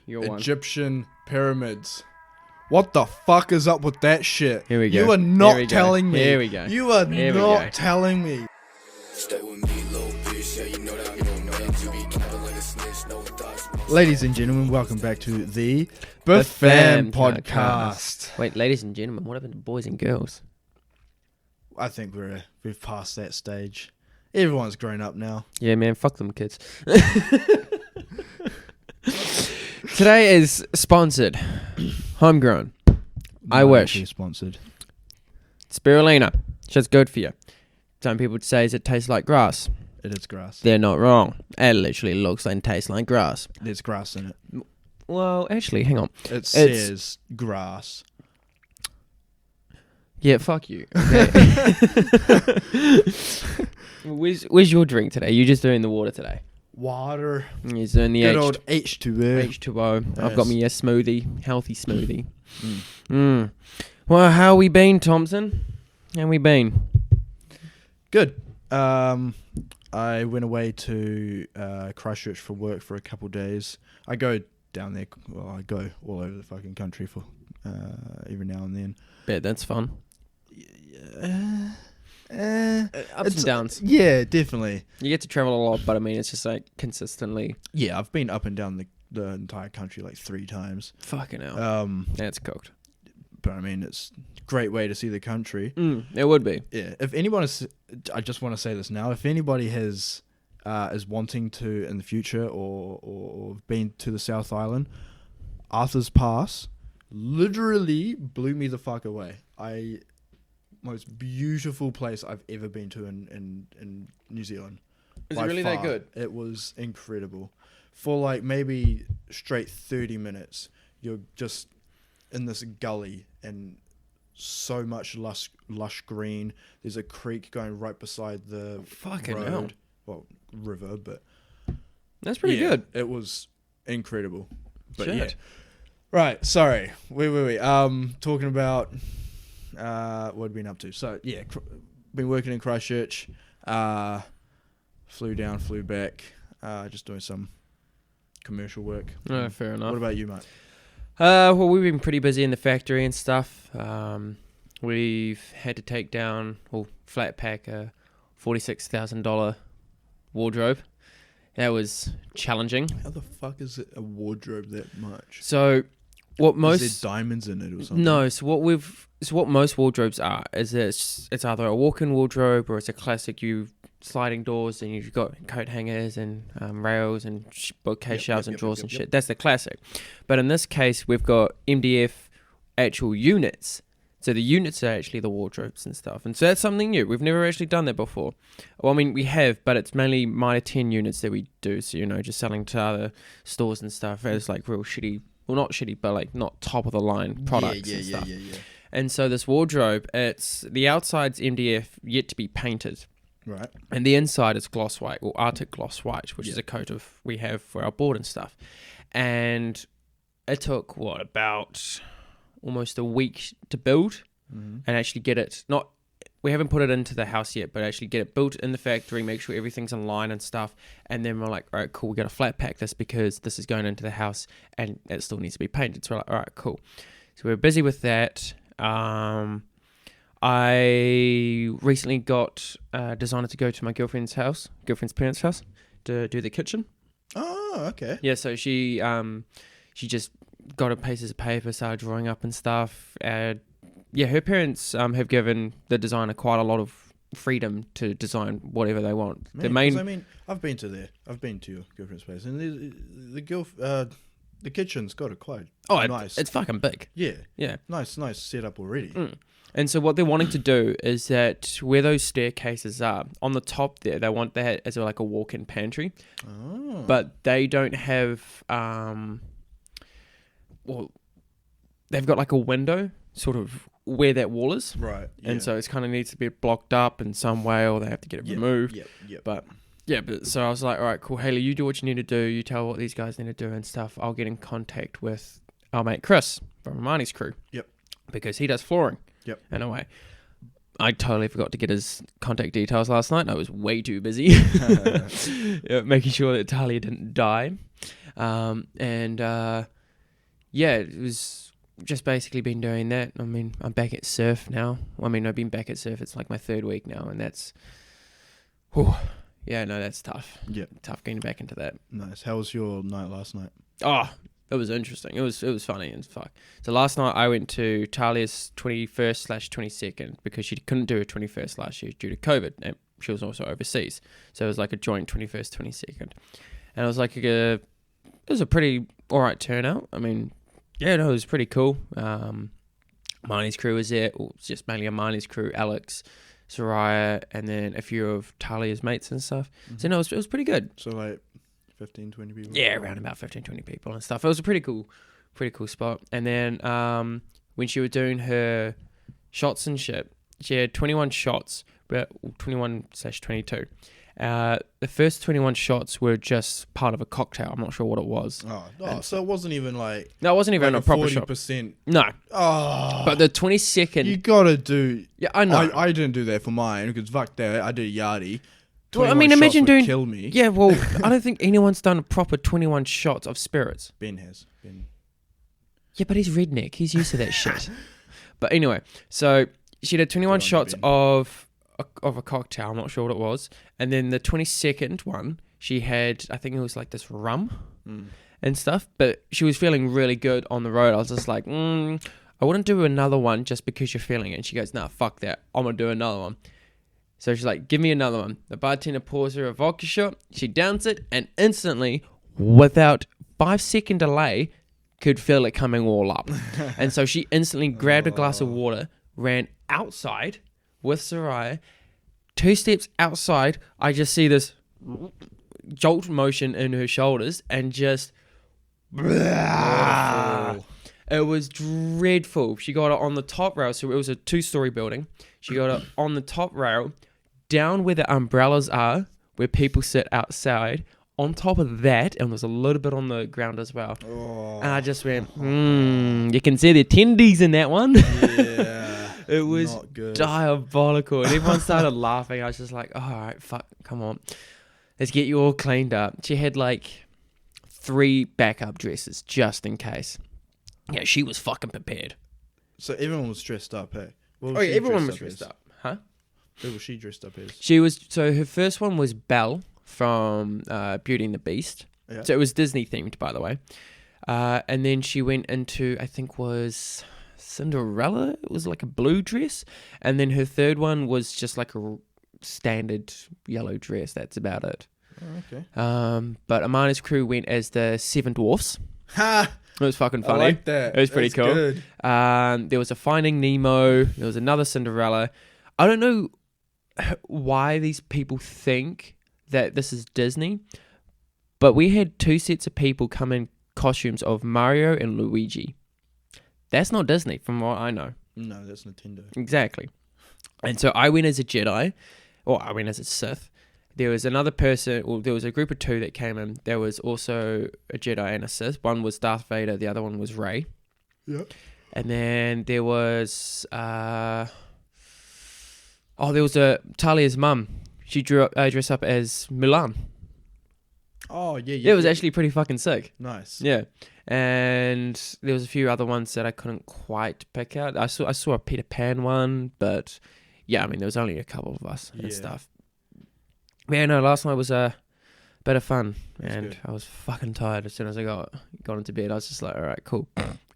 You're Egyptian pyramids. What the fuck is up with that shit? Here we go. You are not telling me. Here we go. You are not telling me. Stay with me, little bitch. Yeah, you know that I'm your man. You be capping like a snitch. No thoughts. Ladies and gentlemen, welcome back to the BFAM Podcast. Wait, ladies and gentlemen, what happened to boys and girls? I think we've passed that stage. Everyone's grown up now. Yeah, man, fuck them kids. Today is sponsored. Homegrown. I wish. Sponsored. Spirulina. Shit's good for you. Some people say it tastes like grass. It is grass. They're not wrong. It literally looks and tastes like grass. There's grass in it. Well, actually, hang on. It says grass. Yeah, fuck you. Okay. Where's your drink today? You just doing the water today? Water. He's doing the Good old H2O. H2O. Yes. I've got me a smoothie, healthy smoothie. Well, how we been, Thompson? How we been? Good. I went away to Christchurch for work for a couple of days. I go down there. Well, I go all over the fucking country for every now and then. Bet that's fun. Ups and downs. Yeah, definitely. You get to travel a lot, but I mean, it's just like consistently. Yeah, I've been up and down the entire country like 3 times. Fucking hell. That's cooked. But I mean, it's a great way to see the country. It would be. Yeah. If anyone is, I just want to say this now. If anybody is wanting to in the future or been to the South Island, Arthur's Pass literally blew me the fuck away. Most beautiful place I've ever been to in New Zealand. Is it really that good? It was incredible. For like maybe straight 30 minutes, you're just in this gully and so much lush green. There's a creek going right beside the fucking road. hell. Well, river, but that's pretty good. It was incredible. But Shit. yeah. Right, sorry. Wait. Talking about what I've been up to. So yeah, been working in Christchurch. Flew down, flew back. Just doing some commercial work. Oh, fair enough. What about you, mate? Well, we've been pretty busy in the factory and stuff. We've had to take down or flat pack a $46,000 wardrobe. That was challenging. How the fuck is it a wardrobe that much? So, what most is there diamonds in it or something? No. So what most wardrobes are is it's either a walk-in wardrobe or it's a classic sliding doors and you've got coat hangers and rails and bookcase shelves and drawers and shit. That's the classic. But in this case, we've got MDF actual units. So the units are actually the wardrobes and stuff. And so that's something new. We've never actually done that before. Well, I mean, we have, but it's mainly Mitre 10 units that we do. So, just selling to other stores and stuff as like real shitty, well, not shitty, but like not top of the line products and stuff. Yeah. And so this wardrobe, the outside's MDF yet to be painted. Right. And the inside is gloss white or Arctic gloss white, which is a coat we have for our board and stuff. And it took about almost a week to build and actually get it. We haven't put it into the house yet, but actually get it built in the factory, make sure everything's in line and stuff. And then we're like, all right, cool. We got to flat pack this because this is going into the house and it still needs to be painted. So we're like, all right, cool. So we're busy with that. I recently got a designer to go to my girlfriend's parents' house to do the kitchen. Oh, okay. Yeah, so she just got a pieces of paper, started drawing up and stuff. Her parents have given the designer quite a lot of freedom to design whatever they want. Man, I've been to your girlfriend's place, and the kitchen's got it quite nice. It's fucking big. Yeah. Nice setup already. And so what they're wanting to do is that where those staircases are, on the top there, they want that as like a walk-in pantry. Oh. But they don't have, they've got like a window sort of where that wall is. Right. Yeah. And so it kind of needs to be blocked up in some way or they have to get it removed. Yep. But so I was like, all right, cool. Haley, you do what you need to do. You tell what these guys need to do and stuff. I'll get in contact with our mate Chris from Romani's crew. Yep. Because he does flooring. Yep. In a way. I totally forgot to get his contact details last night. I was way too busy making sure that Talia didn't die. Yeah, it was just basically been doing that. I mean, I'm back at surf now. I mean, I've been back at surf. It's like my 3rd week now, and that's, yeah, no, that's tough. Yeah, tough getting back into that. nice. How was your night last night? Oh, it was interesting. It was funny and fuck. So last night I went to Talia's 21st/22nd because she couldn't do her 21st last year due to COVID, and she was also overseas. So it was like a joint 21st, 22nd, and it was like it was a pretty alright turnout. I mean, yeah, no, it was pretty cool. Marnie's crew was there. Well, it's just mainly a Marnie's crew, Alex, Soraya, and then a few of Talia's mates and stuff. So no, it was pretty good. So like 15, 20 people? Yeah, around about 15, 20 people and stuff. It was a pretty cool spot. And then when she was doing her shots and shit, she had 21 shots, but 21/22. The first 21 shots were just part of a cocktail. I'm not sure what it was. So it wasn't even like... No, it wasn't even like a proper shot. 40%. No. Oh. But the 22nd... You gotta do... Yeah, I know. I didn't do that for mine, because fuck that, I did Yardie. Well, I mean, imagine doing... kill me. Yeah, well, I don't think anyone's done a proper 21 shots of spirits. Ben has. Ben. Yeah, but he's redneck. He's used to that shit. But anyway, so she did 21 shots of a cocktail. I'm not sure what it was. And then the 22nd one, she had, I think it was like this rum and stuff. But she was feeling really good on the road. I was just like, I wouldn't do another one just because you're feeling it. And she goes, nah, fuck that. I'm going to do another one. So she's like, give me another one. The bartender pours her a vodka shot. She downs it and instantly, without 5-second delay, could feel it coming all up. And so she instantly grabbed a glass of water, ran outside with Soraya. 2 steps outside, I just see this jolt motion in her shoulders and just... It was dreadful. She got it on the top rail. So it was a 2-story building. She got it on the top rail, down where the umbrellas are, where people sit outside. On top of that, and there's a little bit on the ground as well. And I just went, you can see the attendees in that one. Yeah. It was diabolical. And everyone started laughing. I was just like, all right, fuck, come on. Let's get you all cleaned up. She had like 3 backup dresses just in case. Yeah, she was fucking prepared. So everyone was dressed up, hey? Everyone was dressed up. Huh? Who was she dressed up as? She was, so her first one was Belle from Beauty and the Beast. Yeah. So it was Disney themed, by the way. And then she went into, I think was Cinderella. It was like a blue dress. And then her third one was just like a standard yellow dress. That's about it. Oh, okay. But Amana's crew went as the 7 dwarfs. Ha! It was fucking funny. I like that. It was pretty cool. Good. There was a Finding Nemo. There was another Cinderella. I don't know why these people think that this is Disney, but we had 2 sets of people come in costumes of Mario and Luigi. That's not Disney, from what I know. No, that's Nintendo. Exactly. And so I went as a Jedi, or I went as a Sith. There was another person, or there was a group of 2 that came in. There was also a Jedi and a Sith. One was Darth Vader, the other one was Rey. Yep. And then there was, there was Talia's mum. She dressed up as Mulan. Oh, yeah. It was actually pretty fucking sick. Nice. Yeah. And there was a few other ones that I couldn't quite pick out. I saw a Peter Pan one, but yeah, I mean, there was only a couple of us and stuff. Yeah, no, last night was a bit of fun, and I was fucking tired as soon as I got into bed. I was just like, all right, cool,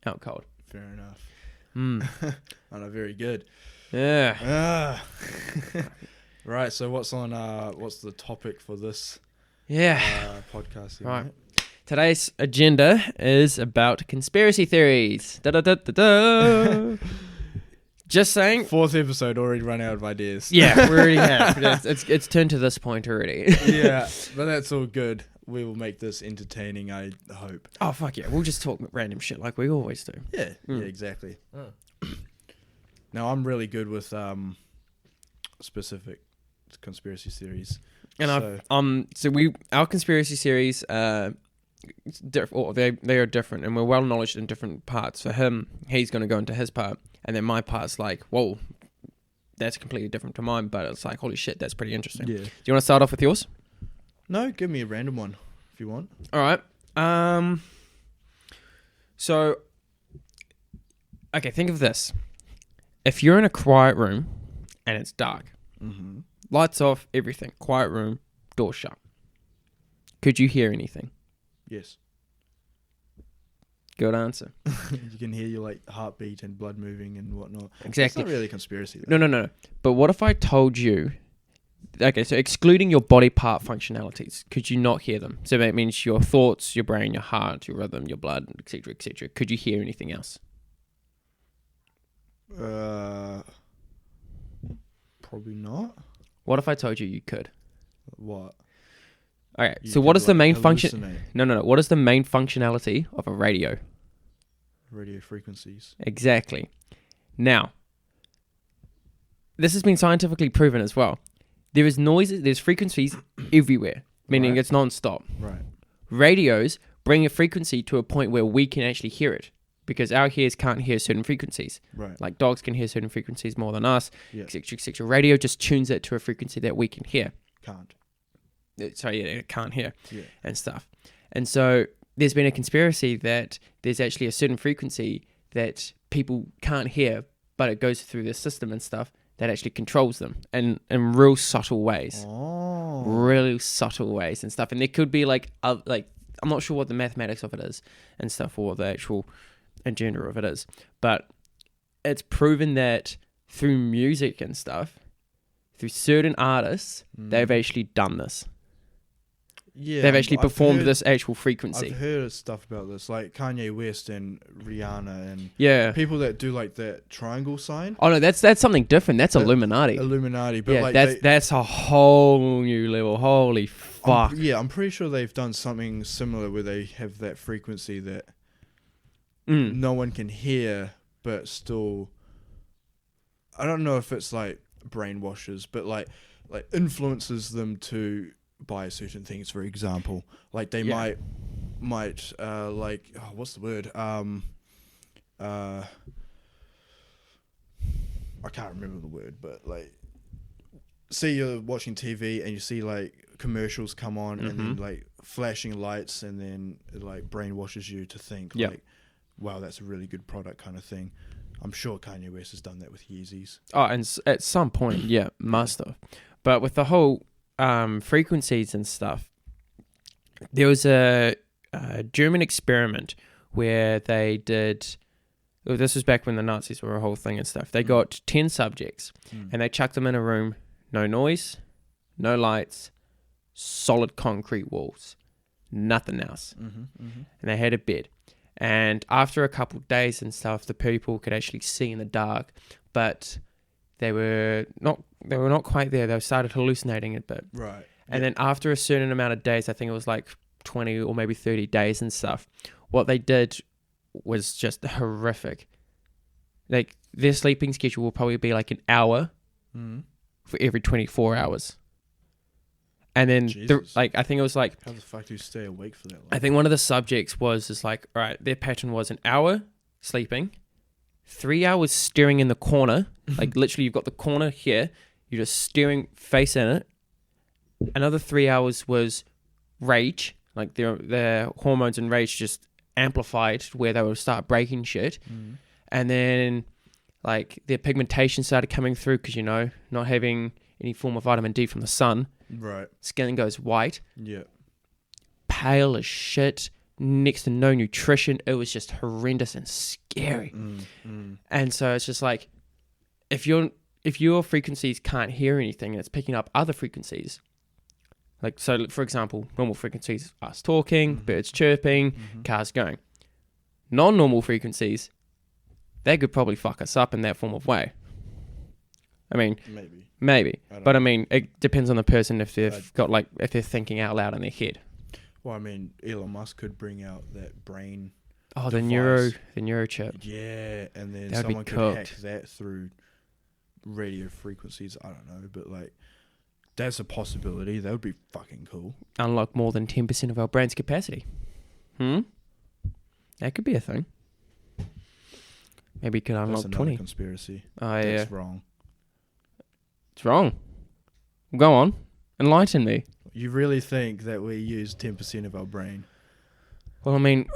out cold. Fair enough. Oh, no, very good. Yeah. Right, so what's the topic for this podcast here, right. Mate? Today's agenda is about conspiracy theories. Da-da-da-da-da. Just saying. 4th episode, already run out of ideas. Yeah, we already have. It's turned to this point already. Yeah, but that's all good. We will make this entertaining, I hope. Oh, fuck yeah. We'll just talk random shit like we always do. Yeah, yeah, exactly. Now, I'm really good with specific conspiracy theories. And our conspiracy theories they are different, and we're well knowledge in different parts. For him, he's going to go into his part, and then my part's like, whoa, that's completely different to mine, but it's like, holy shit, that's pretty interesting. Yeah. Do you want to start off with yours? No, give me a random one if you want. All right. So, okay, think of this. If you're in a quiet room and it's dark, lights off, everything, quiet room, door shut, could you hear anything? Yes. Good answer. You can hear your like heartbeat and blood moving and whatnot. Exactly. It's not really a conspiracy, though. No. But what if I told you... Okay, so excluding your body part functionalities, could you not hear them? So that means your thoughts, your brain, your heart, your rhythm, your blood, etc., etc. Could you hear anything else? Probably not. What if I told you could? What? Okay, You so what could, is the like, main function? hallucinate No. What is the main functionality of a radio? radio frequencies. Exactly. Now, this has been scientifically proven as well. There is noises, there's frequencies everywhere, meaning Right. it's non-stop. Right. Radios bring a frequency to a point where we can actually hear it because our ears can't hear certain frequencies. Right. Like dogs can hear certain frequencies more than us, Yeah. etc., etc. Radio just tunes it to a frequency that we can hear. Can't. It can't hear Yeah. and stuff. And so there's been a conspiracy that there's actually a certain frequency that people can't hear, but it goes through the system and stuff that actually controls them in real subtle ways. Oh. Really subtle ways and stuff. And there could be like I'm not sure what the mathematics of it is and stuff, or what the actual agenda of it is, but it's proven that through music and stuff, through certain artists, they've actually done this. Yeah. They've actually I've performed heard- this actual frequency. I've heard of stuff about this, like Kanye West and Rihanna and Yeah. people that do like that triangle sign. Oh no, that's something different. That's Illuminati. Illuminati, but Yeah, like that's a whole new level. Holy fuck. I'm pretty sure they've done something similar where they have that frequency that Mm. no one can hear, but still. I don't know if it's like brainwashes, but like influences them to buy certain things. For example, like they Yeah. might like what's the word I can't remember the word, but like, say you're watching TV and you see like commercials come on and then like flashing lights, and then it like brainwashes you to think Yep. like, wow, that's a really good product kind of thing. I'm sure Kanye West has done that with Yeezys. Oh, and at some point, yeah, must have. But with the whole frequencies and stuff, there was a German experiment where they did. Well, this was back when the Nazis were a whole thing and stuff. They got 10 subjects and they chucked them in a room, no noise, no lights, solid concrete walls, nothing else. And they had a bed. And after a couple of days and stuff, the people could actually see in the dark, but they were not quite there. They started hallucinating a bit. Right. And then after a certain amount of days, I think it was like 20 or maybe 30 days and stuff, what they did was just horrific. Like their sleeping schedule will probably be like an hour for every 24 hours. And then Jesus. I think it was like, How the fuck do you stay awake for that long? I think one of the subjects was just like, all right, their pattern was an hour sleeping, 3 hours staring in the corner. Like literally you've got the corner here, you're just staring face in it. Another 3 hours was rage, like their hormones and rage just amplified where they would start breaking shit. And then like their pigmentation started coming through because, you know, not having any form of vitamin D from the sun. Right. Skin goes white, Yeah. pale as shit, next to no nutrition. It was just horrendous and scary. And so it's just like, if your frequencies can't hear anything and it's picking up other frequencies, like, so for example, normal frequencies, us talking, birds chirping, cars going. Non-normal frequencies, they could probably fuck us up in that form of way. I mean, maybe. But I mean, it depends on the person if they've got like, if they're thinking out loud in their head. Well, I mean, Elon Musk could bring out that brain. Oh, the device. neurochip. Yeah, and then That'd be someone could hack cooked. that through radio frequencies. I don't know, but like, that's a possibility. That would be fucking cool. Unlock more than 10% of our brain's capacity. That could be a thing. Maybe you could That's unlock another 20. conspiracy. Oh, yeah. That's wrong. It's wrong. Go on. Enlighten me. You really think that we use 10% of our brain? Well, I mean,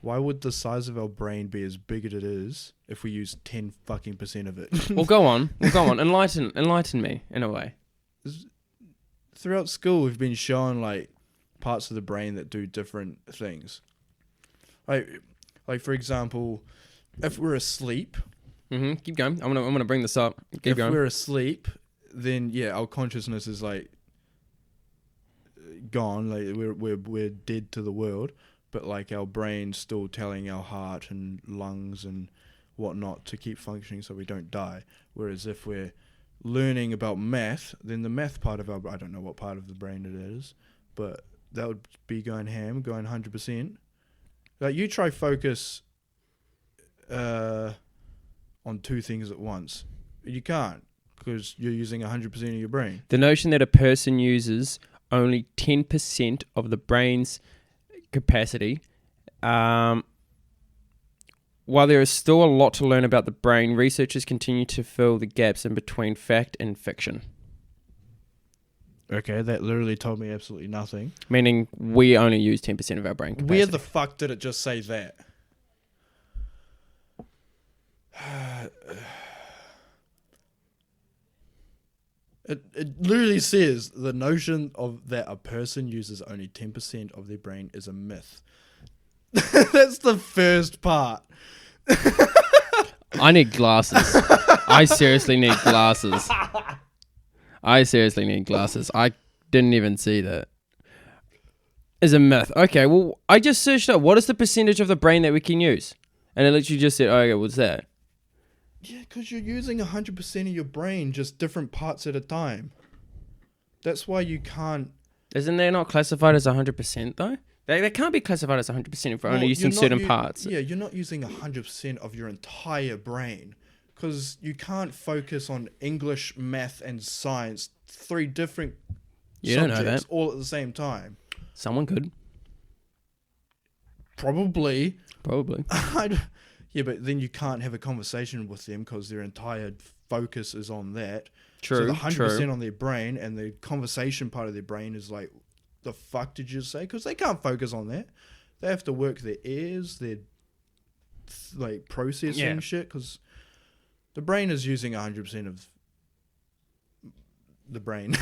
Why would the size of our brain be as big as it is if we use 10 fucking % of it? well, go on. Enlighten me in a way. Throughout school, we've been shown like parts of the brain that do different things. Like for example, if we're asleep, Keep going. I'm gonna bring this up. Keep going. If we're asleep, then yeah, our consciousness is like gone. Like we're dead to the world. But like our brain's still telling our heart and lungs and whatnot to keep functioning so we don't die. Whereas if we're learning about math, then the math part of I don't know what part of the brain it is, but that would be going ham, going 100%. Like you try focus on 2 things at once. You can't because you're using 100% of your brain. The notion that a person uses only 10% of the brain's capacity. While there is still a lot to learn about the brain, researchers continue to fill the gaps in between fact and fiction. Okay, that literally told me absolutely nothing. Meaning we only use 10% of our brain capacity. Where the fuck did it just say that? It literally says the notion of that a person uses only 10% of their brain is a myth. That's the first part. I need glasses. I seriously need glasses. I didn't even see that. Is a myth. Okay, well, I just searched up what is the percentage of the brain that we can use? And it literally just said, okay, what's that? Yeah, because you're using 100% of your brain, just different parts at a time. That's why you can't... Isn't they not classified as 100% though? They can't be classified as 100% if we're only using certain parts. Yeah, you're not using 100% of your entire brain. Because you can't focus on English, math, and science, 3 different subjects all at the same time. Someone could. Probably. Yeah, but then you can't have a conversation with them because their entire focus is on that. True. So the 100% on their brain and the conversation part of their brain is like, the fuck did you say? Because they can't focus on that. They have to work their ears, their like processing shit. Because the brain is using 100% of the brain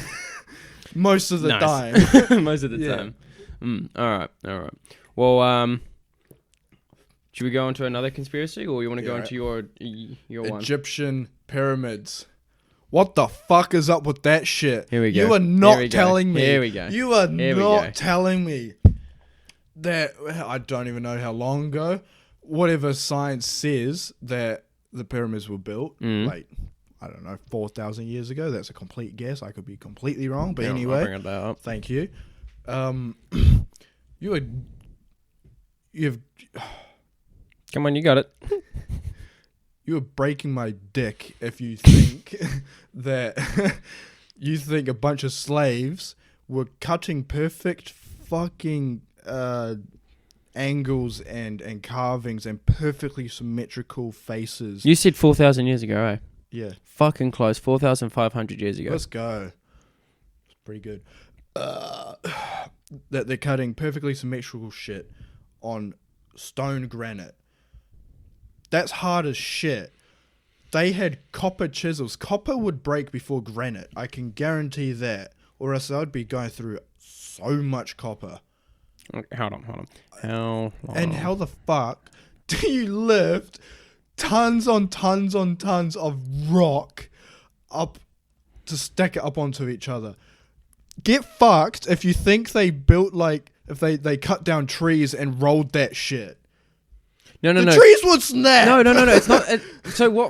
most of the time. Most of the time. All right. Well, should we go into another conspiracy, or you want to go into your one? Egyptian pyramids. What the fuck is up with that shit? Here we go. You are not telling me. Here we go. You are not telling me that I don't even know how long ago. Whatever science says that the pyramids were built, like I don't know, 4,000 years ago. That's a complete guess. I could be completely wrong, but anyway. I'll bring it up. Thank you. You've. Come on, you got it. You are breaking my dick if you think that you think a bunch of slaves were cutting perfect fucking angles and carvings and perfectly symmetrical faces. You said 4,000 years ago, eh? Yeah. Fucking close. 4,500 years ago. Let's go. It's pretty good. That they're cutting perfectly symmetrical shit on stone granite. That's hard as shit. They had copper chisels. Copper would break before granite. I can guarantee that. Or else I'd be going through so much copper. Okay, hold on. And how the fuck do you lift tons on tons on tons of rock up to stack it up onto each other? Get fucked if you think they built like... If they cut down trees and rolled that shit. No. The trees would snap. No. It's not.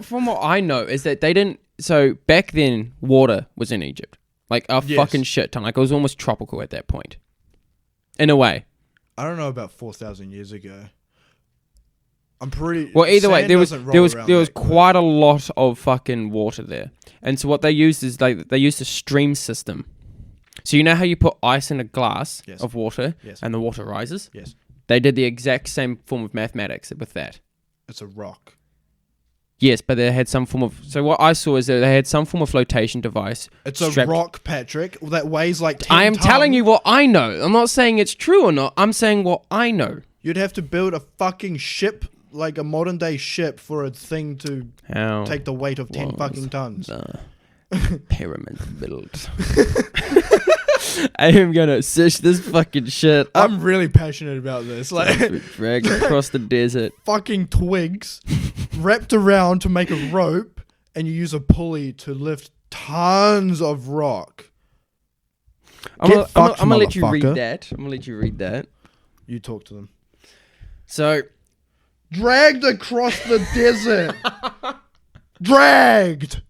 From what I know is that they didn't. So back then, water was in Egypt, like a fucking shit ton. Like it was almost tropical at that point, in a way. I don't know about 4,000 years ago. I'm pretty. Well, either way, there was quite a lot of fucking water there, and so what they used is they used a stream system. So you know how you put ice in a glass of water, and the water rises. Yes. They did the exact same form of mathematics with that. It's a rock. Yes, but they had some form of... So what I saw is that they had some form of flotation device. It's a rock, Patrick, that weighs like 10 I am tons. telling you what I know. I'm not saying it's true or not. I'm saying what I know. You'd have to build a fucking ship, like a modern day ship, for a thing to take the weight of 10 fucking tons. The pyramid built. I am gonna search this fucking shit up. I'm really passionate about this. Like, Dragged across the desert. fucking twigs wrapped around to make a rope, and you use a pulley to lift tons of rock. I'm gonna let you read motherfucker. that. I'm gonna let you read that. You talk to them. So, Dragged across the desert. Dragged.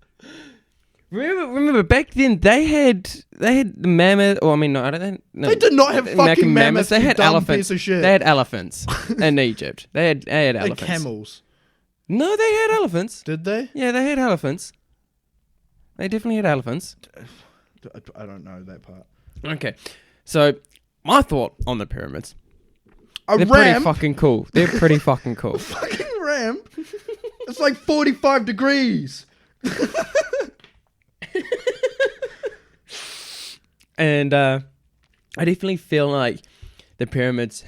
remember back then they had the mammoth. Or I mean, no, I don't. No, They did not have fucking mammoths. They you had dumb elephants. Piece of shit. They had elephants in Egypt. They had They elephants. had camels. No, they had elephants. Did they? Yeah, they had elephants. They definitely had elephants. I don't know that part. Okay, so my thought on the pyramids. A They're pretty ramp? fucking cool. They're pretty fucking cool. Fucking ramp? It's like 45 degrees. And I definitely feel like the pyramids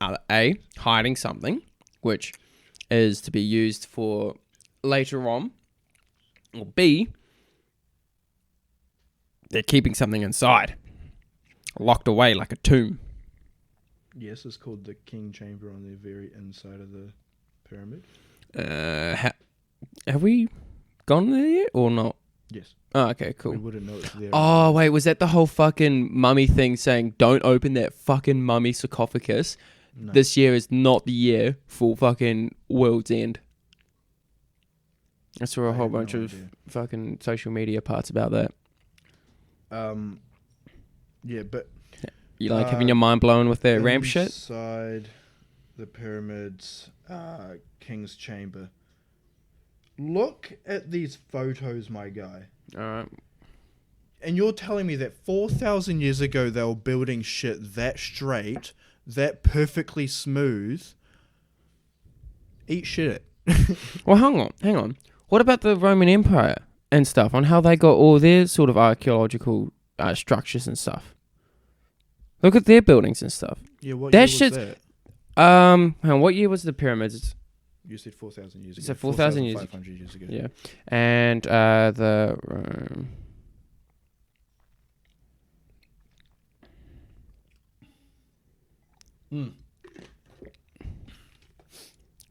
are A, hiding something, which is to be used for later on, or B, they're keeping something inside, locked away like a tomb. Yes, it's called the king chamber on the very inside of the pyramid. Have we gone there yet or not? Yes. Oh, okay, cool. We wouldn't know it's there. Oh, wait, was that the whole fucking mummy thing saying don't open that fucking mummy sarcophagus? No. This year is not the year for fucking World's End. I saw a I whole have no bunch of idea. fucking social media parts about that. Yeah, but You like having your mind blown with their Um, ramp shit? inside the pyramids, king's chamber. Look at these photos, my guy. Alright. And you're telling me that 4,000 years ago they were building shit that straight, that perfectly smooth. Eat shit. Well, hang on. What about the Roman Empire and stuff, on how they got all their sort of archaeological structures and stuff? Look at their buildings and stuff. Yeah, what That year shit's- was that? Hang on, what year was the pyramids? You said 4,000 years ago. So 4,000 years ago. 4,500 years ago. Yeah. And the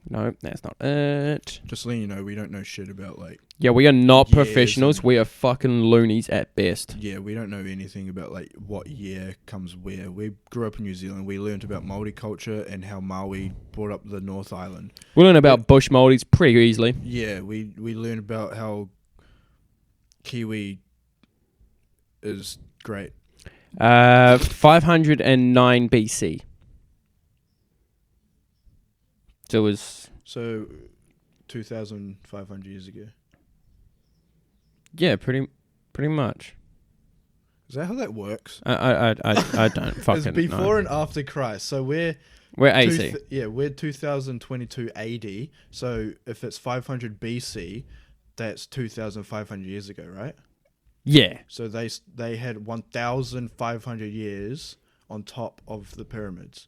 No, that's not it. Just letting you know, we don't know shit about, like... Yeah, we are not Years professionals. and- We are fucking loonies at best. Yeah, we don't know anything about, like, what year comes where. We grew up in New Zealand. We learned about Māori culture and how Maui brought up the North Island. We learn about bush moldies pretty easily. Yeah, we learned about how Kiwi is great. 509 BC. So it was... So, 2,500 years ago. Yeah, pretty much. Is that how that works? I don't It's fucking before know. and after Christ. So we're AC. we're 2022 AD. So if it's 500 BC, that's 2,500 years ago, right? Yeah. So they had 1,500 years on top of the pyramids.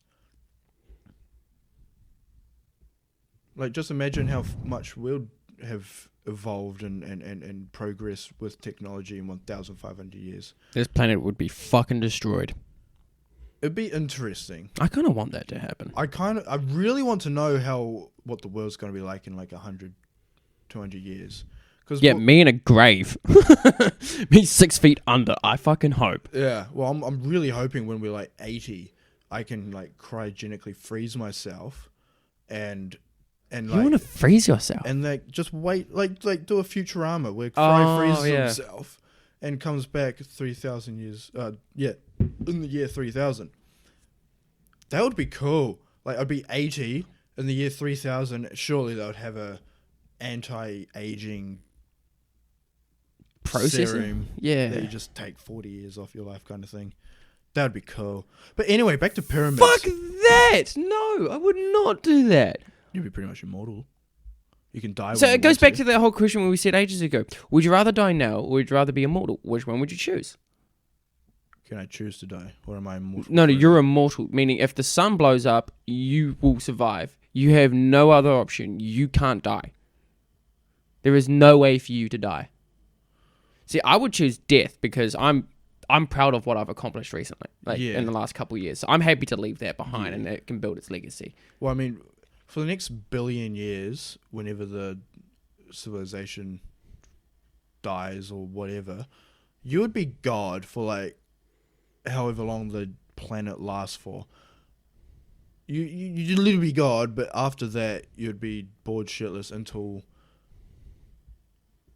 Like, just imagine how much we'll have evolved and progressed with technology in 1,500 years. This planet would be fucking destroyed. It'd be interesting. I kind of want that to happen. I really want to know what the world's going to be like in like 100, 200 years. Cause Yeah, me in a grave. Me 6 feet under. I fucking hope. Yeah, well, I'm really hoping when we're like 80, I can like cryogenically freeze myself and You like want to freeze yourself? and like just wait like do a Futurama where Fry freezes yeah. himself and comes back 3,000 years. In the year 3000. That would be cool. Like I'd be 80 in the year 3000. Surely they would have a anti-aging Processing? serum Yeah. that you just take 40 years off your life kind of thing. That would be cool. But anyway, back to pyramids. Fuck that! No, I would not do that. You'd be pretty much immortal. You can die. So when it you goes want back to that whole question we said ages ago. Would you rather die now or would you rather be immortal? Which one would you choose? Can I choose to die, or am I immortal? No, forever? you're immortal. Meaning if the sun blows up, you will survive. You have no other option. You can't die. There is no way for you to die. See, I would choose death because I'm proud of what I've accomplished recently, in the last couple of years. So I'm happy to leave that behind and it can build its legacy. Well, I mean, for the next billion years, whenever the civilization dies or whatever, you would be God for like however long the planet lasts for. You'd literally be God, but after that, you'd be bored shitless until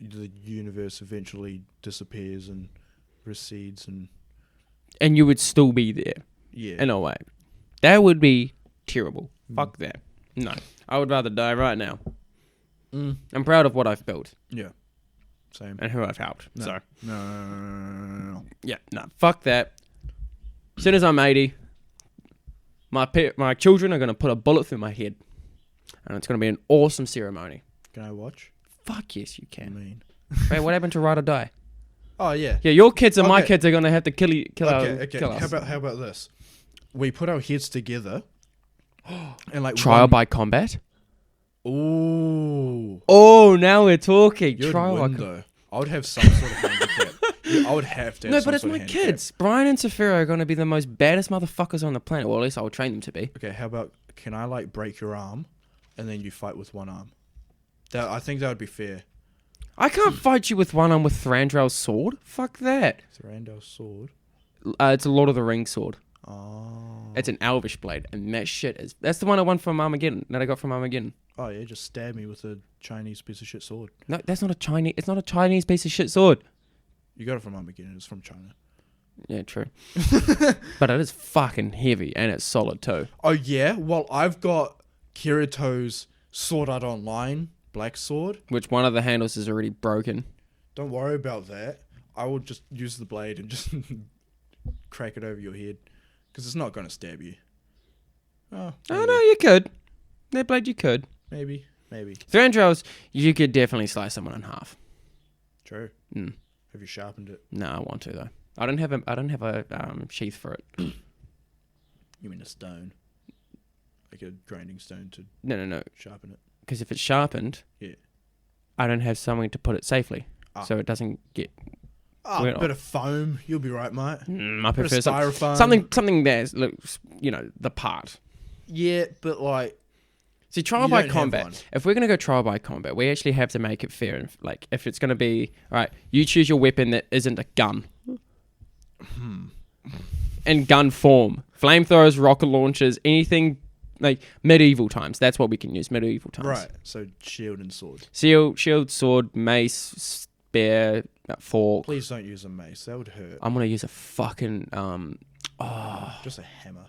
the universe eventually disappears and recedes, And you would still be there, in a way. That would be terrible. Fuck that. No. I would rather die right now. I'm proud of what I've built. Yeah. Same. And who I've helped. No. So. No. Yeah, no. Fuck that. As soon as I'm 80, my children are going to put a bullet through my head. And it's going to be an awesome ceremony. Can I watch? Fuck yes, you I can. mean. Wait, what happened to ride or die? Oh yeah. Yeah, your kids and my Okay. kids are going to have to kill Okay. us. How about this? We put our heads together, and like Trial by combat? Ooh. Oh, now we're talking. You'd Trial win, by though. I would have some sort of handicap. I would have to. Have No, some but it's sort my of handicap. kids. Brian and Saphira are going to be the most baddest motherfuckers on the planet. Well, at least I will train them to be. Okay. How about can I like break your arm, and then you fight with one arm? I think that would be fair. I can't fight you with one arm with Thranduil's sword. Fuck that. Thranduil's sword. It's a Lord of the Rings sword. Oh. It's an elvish blade, and that shit is... That's the one I won from Armageddon, that I got from Armageddon. Oh yeah, just stab me with a Chinese piece of shit sword. No, that's not a Chinese... It's not a Chinese piece of shit sword. You got it from Armageddon. It's from China. Yeah, true. But it is fucking heavy, and it's solid too. Oh yeah. Well, I've got Kirito's Sword Art Online black sword. Which one of the handles is already broken. Don't worry about that. I will just use the blade and just crack it over your head, because it's not going to stab you. Oh Oh, no, you could. That blade you could. maybe. Thranduil's, you could definitely slice someone in half. True. Mm. Have you sharpened it? No, I want to though. I don't have a sheath for it. You mean a stone, like a grinding stone to No. sharpen it? Because if it's sharpened, Yeah. I don't have somewhere to put it safely, so it doesn't get. Oh, Well- a bit of foam. You'll be right, mate. I Bit of prefer styrofoam. something that looks, the part. Yeah, but like, See, trial You by don't have one. combat. If we're gonna go trial by combat, we actually have to make it fair. Like, if it's gonna be all right, you choose your weapon that isn't a gun. In gun form, flamethrowers, rocket launchers, anything like medieval times. That's what we can use. Medieval times. right. So shield and sword. Shield, sword, mace, spear, fork. Please don't use a mace. That would hurt. I'm gonna use a fucking Just a hammer.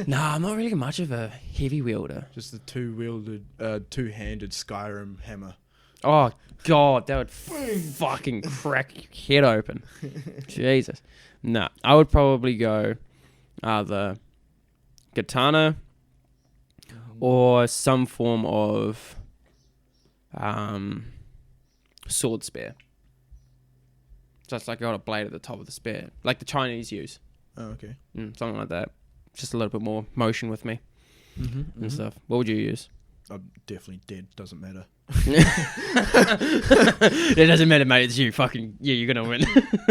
Nah, I'm not really much of a heavy wielder. Just the two-handed Skyrim hammer. Oh god, that would fucking crack your head open. Jesus. Nah, I would probably go the katana or some form of sword spear. So it's like got a blade at the top of the spear, like the Chinese use. Oh, okay. Something like that. Just a little bit more motion with me and stuff. What would you use? I'm definitely dead. Doesn't matter. It doesn't matter, mate. It's you. Fucking yeah, you're gonna win.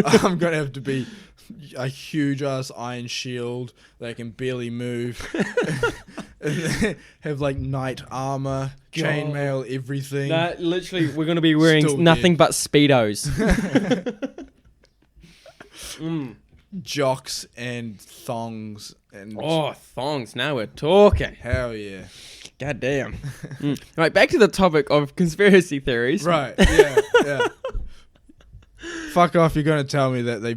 I'm gonna have to be a huge ass iron shield that can barely move, and then have like knight armor, chainmail, everything. Nah, literally, we're gonna be wearing Still nothing but speedos. Jocks and thongs and Oh, thongs. Now we're talking. hell yeah. God damn. Right, back to the topic of conspiracy theories. Right. Yeah. Fuck off! You're gonna tell me that they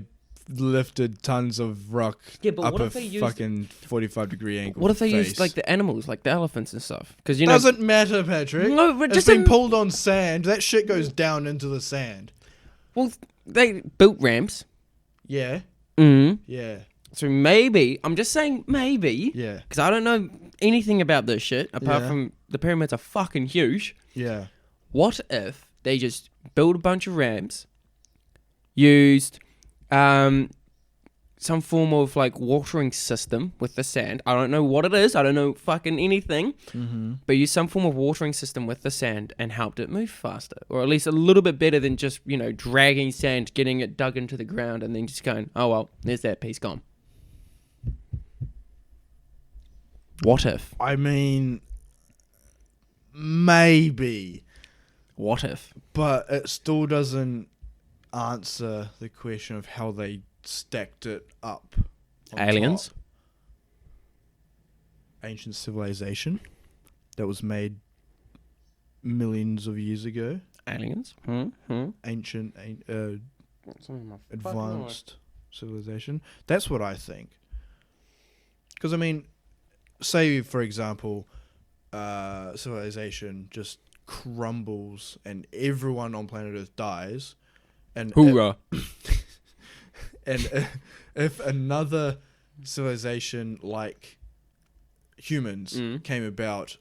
lifted tons of rock Yeah, but up what a if they used- fucking 45-degree angle. What if they face. used like the animals, like the elephants and stuff? Because Doesn't matter, Patrick. No, but it's just been pulled on sand. That shit goes down into the sand. Well, they built ramps. Yeah. Mm. Yeah. So maybe I'm just saying maybe. Yeah. Because I don't know anything about this shit apart Yeah. from the pyramids are fucking huge. Yeah. What if they just build a bunch of ramps, used some form of like watering system with the sand? I don't know what it is. I don't know fucking anything. Mm-hmm. But use some form of watering system with the sand and helped it move faster, or at least a little bit better than just dragging sand, getting it dug into the ground, and then just going, oh well, there's that piece gone. What if? I mean, maybe, What if? but it still doesn't answer the question of how they stacked it up. on Aliens? top. Ancient civilization that was made millions of years ago. Aliens? Ancient, advanced civilization. That's what I think. Because, I mean, say, for example, civilization just crumbles and everyone on planet Earth dies. And Hoorah. and if another civilization like humans came about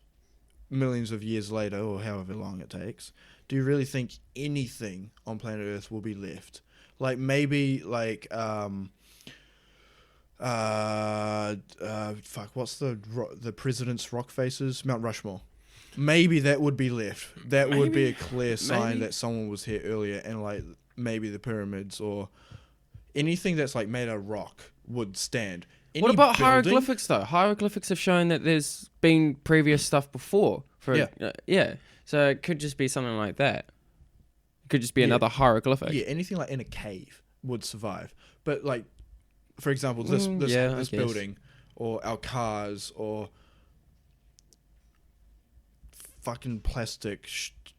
millions of years later, or however long it takes, do you really think anything on planet Earth will be left? Like maybe like what's the president's rock faces? Mount Rushmore. Maybe that would be left. That would be a clear sign that someone was here earlier, and like maybe the pyramids or anything that's like made of rock would stand. What about hieroglyphics though? Hieroglyphics have shown that there's been previous stuff before. So it could just be something like that. It could just be another hieroglyphic. Yeah, anything like in a cave would survive. But like, for example, this building, or our cars, or fucking plastic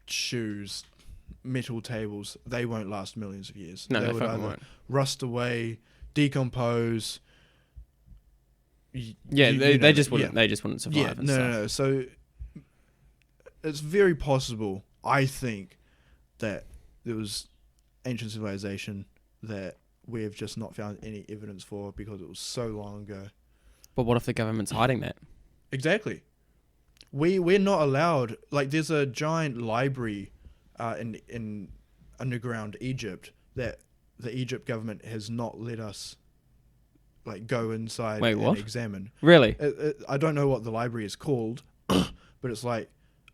shoes, metal tables, they won't last millions of years. No, they they would fucking either won't. rust away, decompose. They just wouldn't. They just wouldn't survive. Yeah, and stuff. no. So it's very possible, I think, that there was ancient civilization that we have just not found any evidence for because it was so long ago. But what if the government's hiding that? Exactly. We're not allowed. Like, there's a giant library in underground Egypt that the Egypt government has not let us like go inside and examine. Really? I don't know what the library is called, but it's like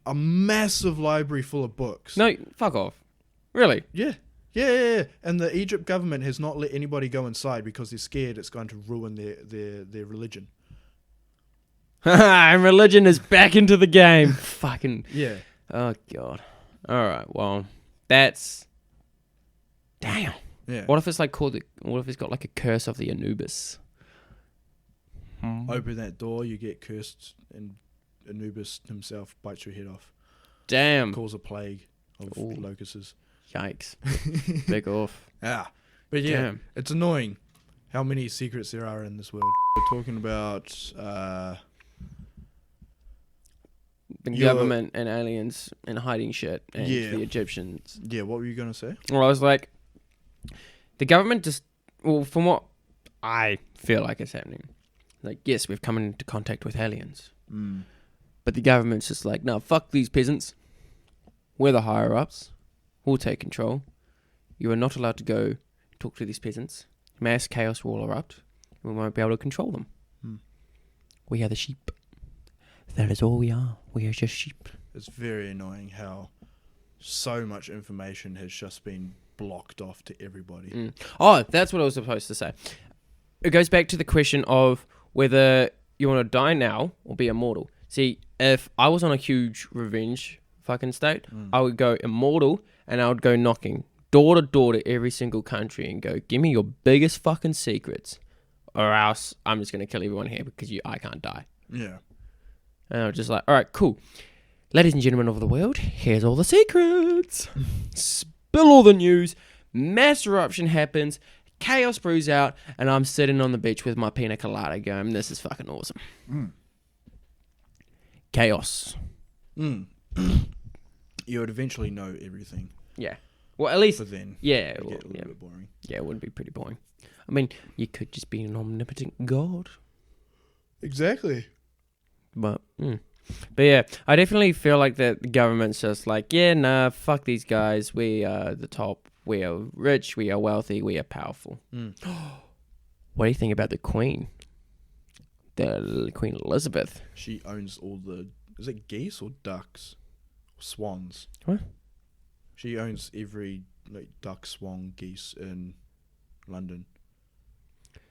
a massive library full of books. No, fuck off. Really? Yeah. And the Egypt government has not let anybody go inside because they're scared it's going to ruin their religion. And religion is back into the game. Fucking. Yeah. Oh, God. All right. Well, that's. Damn. Yeah. What if it's like what if it's got like a curse of the Anubis? Open that door, you get cursed, and Anubis himself bites your head off. Damn. Cause a plague of locusts. Yikes. Big off. Yeah. But yeah, Damn. it's annoying how many secrets there are in this world. We're talking about The government and aliens and hiding shit and the Egyptians. Yeah, what were you going to say? Well, I was like, the government just, well, from what I feel like is happening, like, yes, we've come into contact with aliens. But the government's just like, no, fuck these peasants. We're the higher-ups. We'll take control. You are not allowed to go talk to these peasants. Mass chaos will erupt. We won't be able to control them. We are the sheep. That is all we are. We are just sheep. It's very annoying how so much information has just been blocked off to everybody. Oh, that's what I was supposed to say. It goes back to the question of whether you want to die now or be immortal. See, if I was on a huge revenge fucking state, I would go immortal and I would go knocking door to door to every single country and go, give me your biggest fucking secrets or else I'm just going to kill everyone here because I can't die. Yeah. And I was just like, all right, cool. Ladies and gentlemen of the world, here's all the secrets. Spill all the news. Mass eruption happens. Chaos brews out. And I'm sitting on the beach with my pina colada going, this is fucking awesome. Chaos. You would eventually know everything. Yeah. Well, at least. But then yeah. it'd Well, get a little bit boring. Yeah, it would be pretty boring. I mean, you could just be an omnipotent god. Exactly. But yeah, I definitely feel like that the government's just like, yeah, nah, fuck these guys. We are the top. We are rich. We are wealthy. We are powerful. What do you think about the Queen? The Queen Elizabeth. She owns all the... Is it geese or ducks? Swans. What? She owns every duck, swan, geese in London.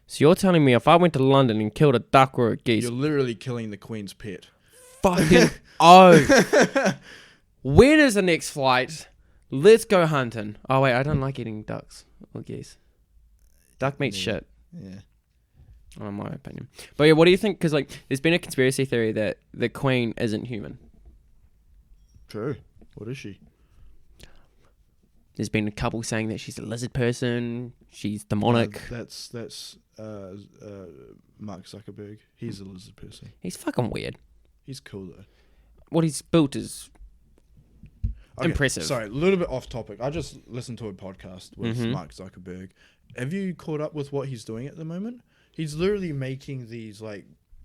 So you're telling me if I went to London and killed a duck or a geese... You're literally killing the Queen's pet. Fucking oh. When is the next flight? Let's go hunting. Oh, wait, I don't like eating ducks or geese. Duck meat's shit. Yeah. In my opinion. But yeah, what do you think? Because there's been a conspiracy theory that the Queen isn't human. True. What is she? There's been a couple saying that she's a lizard person. She's demonic. That's Mark Zuckerberg. He's a lizard person. He's fucking weird. He's cool though. What he's built is impressive. Sorry, a little bit off topic. I just listened to a podcast with Mark Zuckerberg. Have you caught up with what he's doing at the moment? He's literally making these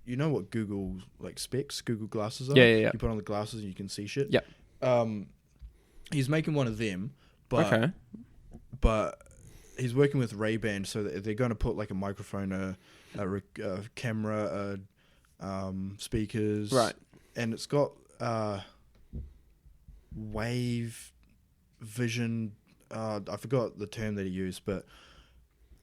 you know what Google specs, Google glasses are? Yeah. You put on the glasses and you can see shit. Yep. He's making one of them, but he's working with Ray-Ban, so that they're going to put a microphone, a camera, speakers, right, and it's got wave vision. I forgot the term that he used, but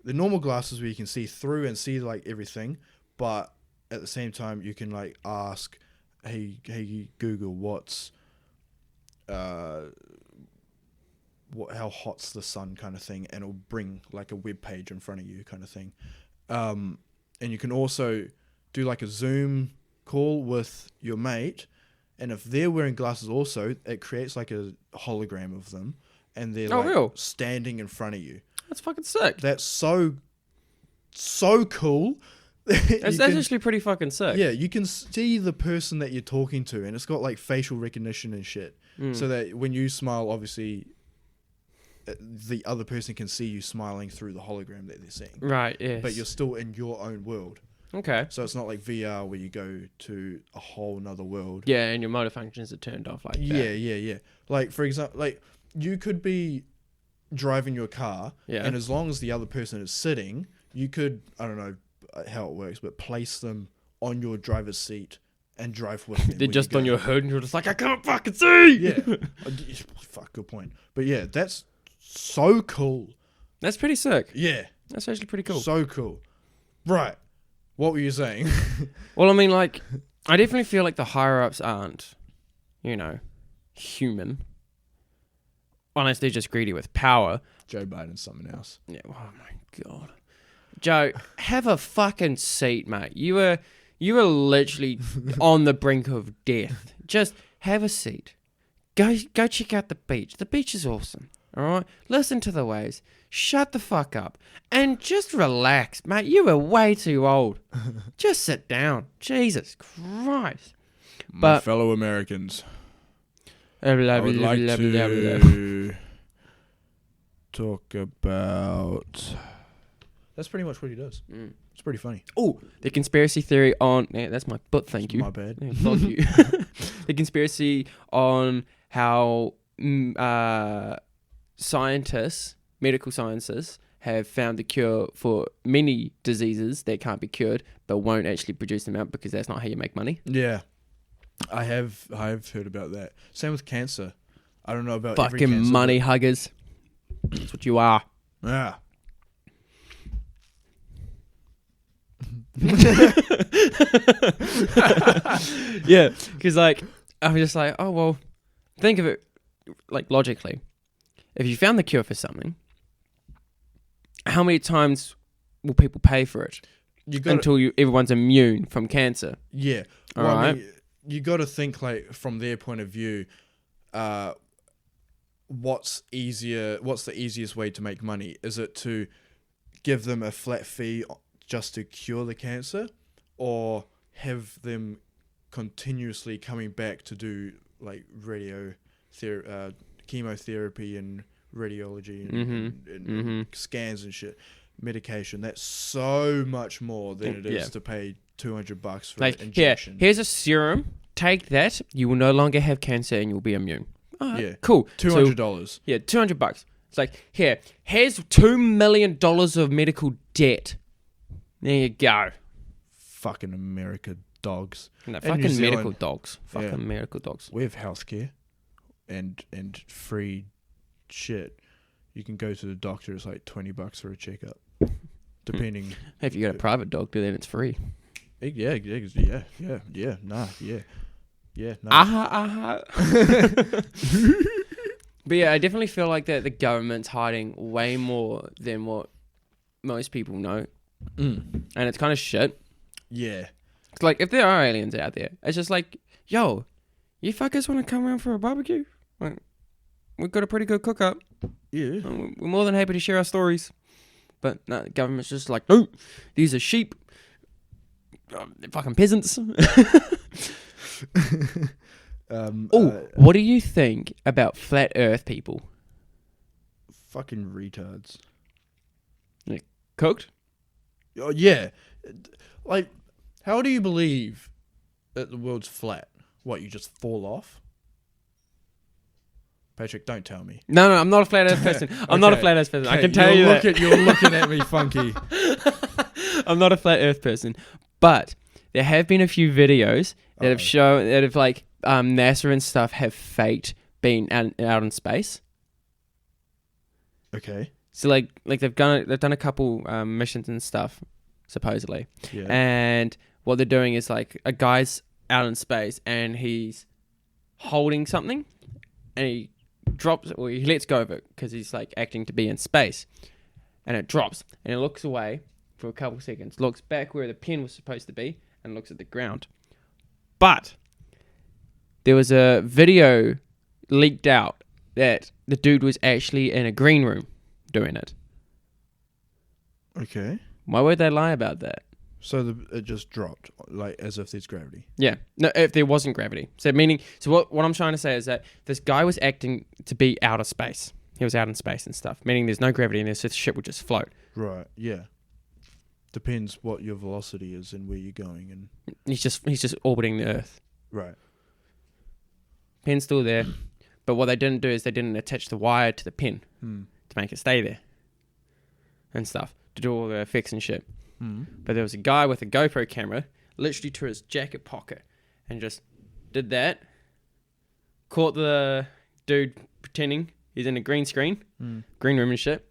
the normal glasses where you can see through and see everything, but at the same time you can ask, hey Google, what's how hot's the sun kind of thing, and it'll bring a web page in front of you kind of thing. And you can also do a Zoom call with your mate, and if they're wearing glasses also, it creates a hologram of them, and they're real? standing in front of you. That's fucking sick. That's so cool. That's actually pretty fucking sick. Yeah, you can see the person that you're talking to, and it's got facial recognition and shit, so that when you smile, obviously the other person can see you smiling through the hologram that they're seeing. Right, yes. But you're still in your own world. Okay. So it's not like VR where you go to a whole nother world. Yeah, and your motor functions are turned off that. Yeah. For example, you could be driving your car, and as long as the other person is sitting, you could, I don't know how it works, but place them on your driver's seat and drive with them. They're just on your hood and you're just I can't fucking see! Yeah. Fuck, good point. But yeah, that's so cool. That's pretty sick. Yeah. That's actually pretty cool. So cool. Right. What were you saying? Well, I mean, I definitely feel the higher-ups aren't, human. Unless they're just greedy with power. Joe Biden's something else. Yeah, oh my God. Joe, have a fucking seat, mate. You were literally on the brink of death. Just have a seat. Go check out the beach. The beach is awesome. All right? Listen to the waves. Shut the fuck up. And just relax, mate. You were way too old. Just sit down. Jesus Christ. My fellow Americans, I would like to talk about... That's pretty much what he does. It's pretty funny. Oh, the conspiracy theory on... Yeah, that's my butt, thank you. My bad. Yeah, fuck you. The conspiracy on how medical scientists, have found the cure for many diseases that can't be cured, but won't actually produce them out because that's not how you make money. Yeah. I have heard about that. Same with cancer. I don't know about fucking every cancer, money huggers. That's what you are. Yeah. Yeah, because I'm just oh well, think of it logically. If you found the cure for something, how many times will people pay for it until everyone's immune from cancer? Yeah. All right. I mean, you got to think from their point of view. What's the easiest way to make money? Is it to give them a flat fee just to cure the cancer, or have them continuously coming back to do chemotherapy and radiology and scans and shit? medication. That's so much more than it is to pay $200 for an injection. Here's a serum. Take that. You will no longer have cancer and you'll be immune. Cool. $200. So, $200. It's like, here's $2 million of medical debt. There you go. Fucking America dogs. No, fucking medical dogs. Fucking medical dogs. We have healthcare and free shit. You can go to the doctor. It's like $20 for a checkup, depending. If you got a private doctor, then it's free. Yeah. But yeah, I definitely feel like that the government's hiding way more than what most people know. And it's kind of shit. Yeah. It's like, if there are aliens out there, it's just like, yo, you fuckers want to come around for a barbecue? Like, we've got a pretty good cook-up. Yeah. We're more than happy to share our stories. But no, the government's just like, no, these are sheep. They're fucking peasants. What do you think about flat earth people? Fucking retards. Like, cooked? Oh, yeah. Like, how do you believe that the world's flat? What, you just fall off? Patrick, don't tell me. No, I'm not a flat earth person. I'm not a flat earth person. I can tell you that. You're looking at me funky. I'm not a flat earth person. But there have been a few videos that have shown, that have like, NASA and stuff have faked being out in space. Okay. So like they've done a couple missions and stuff, supposedly. Yeah. And what they're doing is like a guy's out in space and he's holding something, and he drops or he lets go of it because he's like acting to be in space, and it drops and he looks away for a couple seconds, looks back where the pen was supposed to be, and looks at the ground. But there was a video leaked out that the dude was actually in a green room doing it. Okay. Why would they lie about that? So it just dropped, like as if there's gravity. Yeah. No, if there wasn't gravity. So what I'm trying to say is that this guy was acting to be out of space. He was out in space and stuff, meaning there's no gravity and this shit would just float. Right. Yeah. Depends what your velocity is and where you're going, and he's just orbiting the Earth. Right. Pen's still there, but what they didn't do is they didn't attach the wire to the pen to make it stay there and stuff, to do all the effects and shit. But there was a guy with a GoPro camera literally to his jacket pocket and just did that, caught the dude pretending he's in a green screen, green room and shit,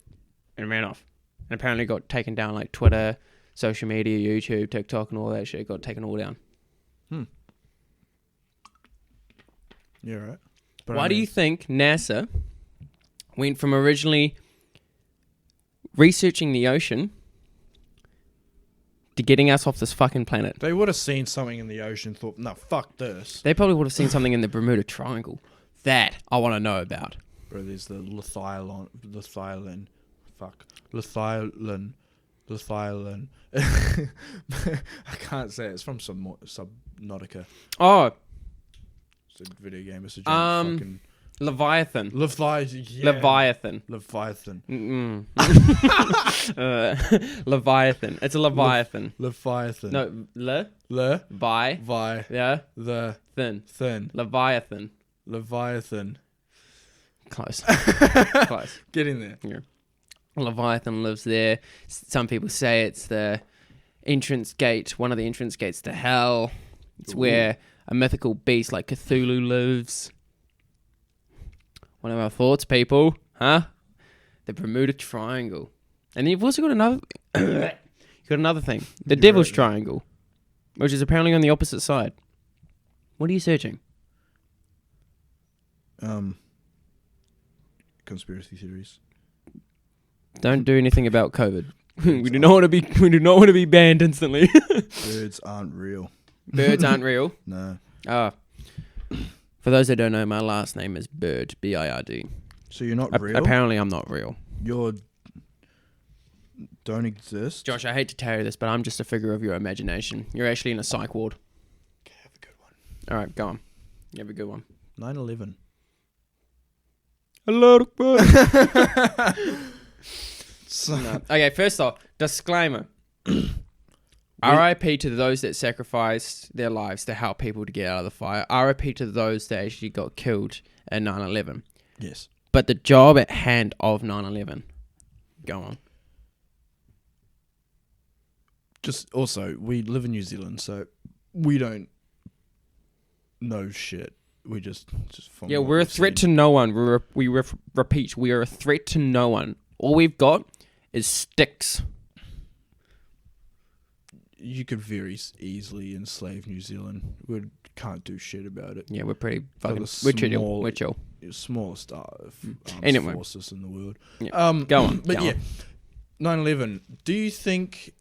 and ran off. And apparently got taken down, like Twitter, social media, YouTube, TikTok, and all that shit. Got taken all down. Yeah, right. But Why do you think NASA went from originally researching the ocean to getting us off this fucking planet? They would have seen something in the ocean, thought, no, fuck this. They probably would have seen something in the Bermuda Triangle. That I want to know about. Bro, there's the Lethylin. I can't say it. It's from Subnautica. Oh. It's a video game. It's a giant fucking... Leviathan. Leviathan. Leviathan. It's a Leviathan. Leviathan. No, the thin. Leviathan. Leviathan. Close. Close. Get in there. Yeah. Leviathan lives there. Some people say it's the entrance gate, one of the entrance gates to hell. It's where a mythical beast like Cthulhu lives. What are our thoughts, people? Huh? The Bermuda Triangle. And you've also got another thing. The Devil's Triangle, which is apparently on the opposite side. What are you searching? Conspiracy theories. Don't do anything about COVID. We do not want to be banned instantly. Birds aren't real. Birds aren't real? No. For those that don't know, my last name is Bird, B-I-R-D. So you're not real? Apparently I'm not real. Don't exist? Josh, I hate to tell you this, but I'm just a figure of your imagination. You're actually in a psych ward. Okay, have a good one. All right, go on. You have a good one. 9/11. A lot of fun. So, No. Okay, first off, disclaimer. RIP to those that sacrificed their lives to help people to get out of the fire. RIP to those that actually got killed in 9/11. yes. But the job at hand of 9/11. Go on. Just also, we live in New Zealand, so we don't know shit. We just from Yeah, what we're a we've threat seen. to no one. Repeat, we are a threat to no one. All we've got is sticks. You could very easily enslave New Zealand. We can't do shit about it. Yeah, we're pretty fucking. the We're chill. small- We're chill. Smallest armed Anyway. forces in the world. Yeah. Go on. But go yeah, on. 9/11. Do you think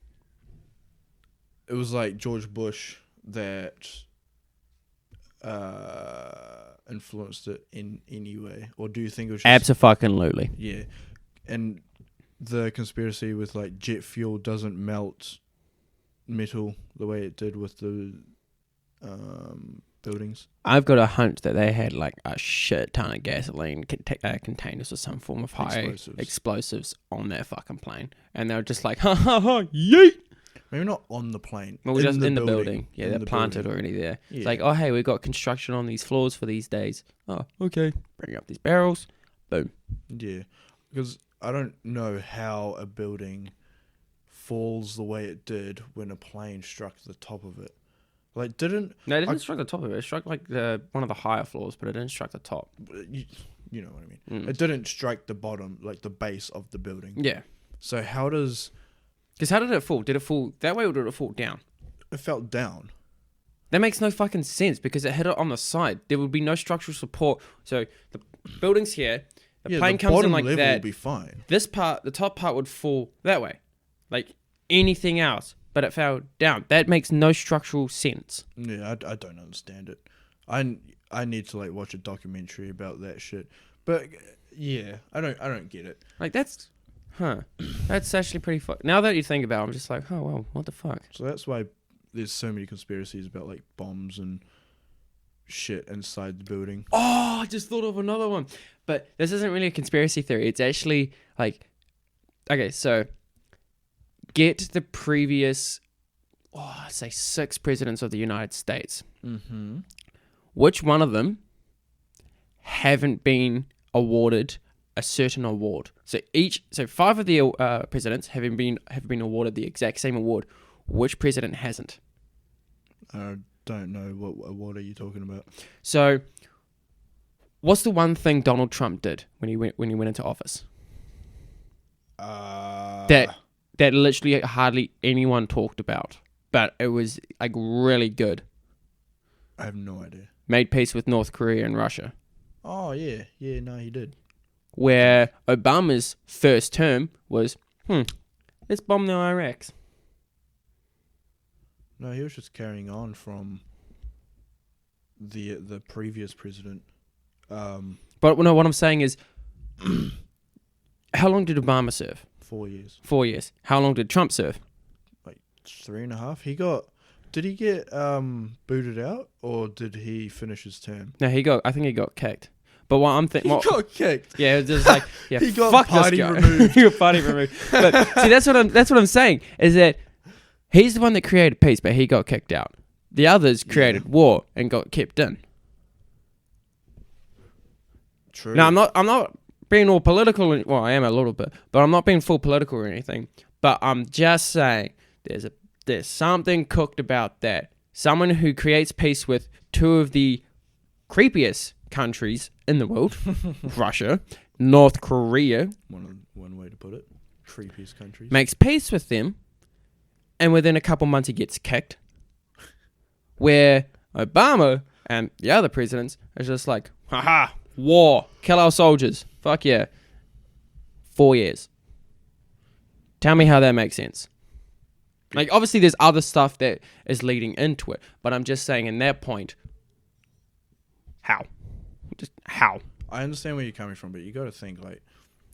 it was like George Bush that influenced it in any way, or do you think it was just Abso-fucking-lutely. yeah? And the conspiracy with like jet fuel doesn't melt metal the way it did with the buildings. I've got a hunch that they had like a shit ton of gasoline containers or some form of high explosives on their fucking plane, and they were just like, ha ha ha, yeet. Maybe not on the plane. Well, just in the building. Yeah, In they're the planted building. already there. It's Yeah. like, oh, hey, we've got construction on these floors for these days. Oh, okay. Bring up these barrels. Boom. Yeah, because I don't know how a building falls the way it did when a plane struck the top of it. Like, didn't No, it didn't strike the top of it. It struck like one of the higher floors, but it didn't strike the top. you know what I mean? Mm. It didn't strike the bottom, like the base of the building. Yeah. So how does Because how did it fall? Did it fall that way or did it fall down? it felt down? That makes no fucking sense because it hit it on the side. There would be no structural support. So the building's here. The plane the comes bottom in like level that. will be fine. This part, the top part would fall that way. Like anything else. But it fell down. That makes no structural sense. Yeah, I don't understand it. I need to like watch a documentary about that shit. But yeah, I don't get it. Like that's that's actually pretty fuck. Now that you think about it, I'm just like, oh well, what the fuck? So that's why there's so many conspiracies about like bombs and shit inside the building. Oh, I just thought of another one. But this isn't really a conspiracy theory. It's actually like, okay, so get the previous, say 6 presidents of the United States. Mm-hmm. Which one of them haven't been awarded a certain award? So 5 of the presidents have been awarded the exact same award. Which president hasn't? I don't know what are you talking about. So, what's the one thing Donald Trump did when he went into office? That literally hardly anyone talked about, but it was like really good. I have no idea. Made peace with North Korea and Russia. Oh yeah, no, he did. Where Obama's first term was, let's bomb the Iraqs. No, he was just carrying on from the previous president. But no, what I'm saying is, how long did Obama serve? 4 years, 4 years. How long did Trump serve? like 3.5. Did he get booted out or did he finish his term? No, I think he got kicked. But what I'm thinking, He got kicked. yeah, it's just like, yeah, He got fuck party this guy. removed. He got party removed. But see, that's what I'm saying is that he's the one that created peace, but he got kicked out. The others created war and got kept in. True. Now, I'm not being all political. Well, I am a little bit, but I'm not being full political or anything. But I'm just saying there's something cooked about that. Someone who creates peace with 2 of the creepiest countries in the world, Russia, North Korea, One way to put it. Creepiest countries. makes peace with them, and within a couple months he gets kicked. Where Obama and the other presidents are just like, haha, war, kill our soldiers, fuck yeah. 4 years. Tell me how that makes sense. Like, obviously there's other stuff that is leading into it, but I'm just saying in that point, how? Just how? I understand where you're coming from, but you got to think, like,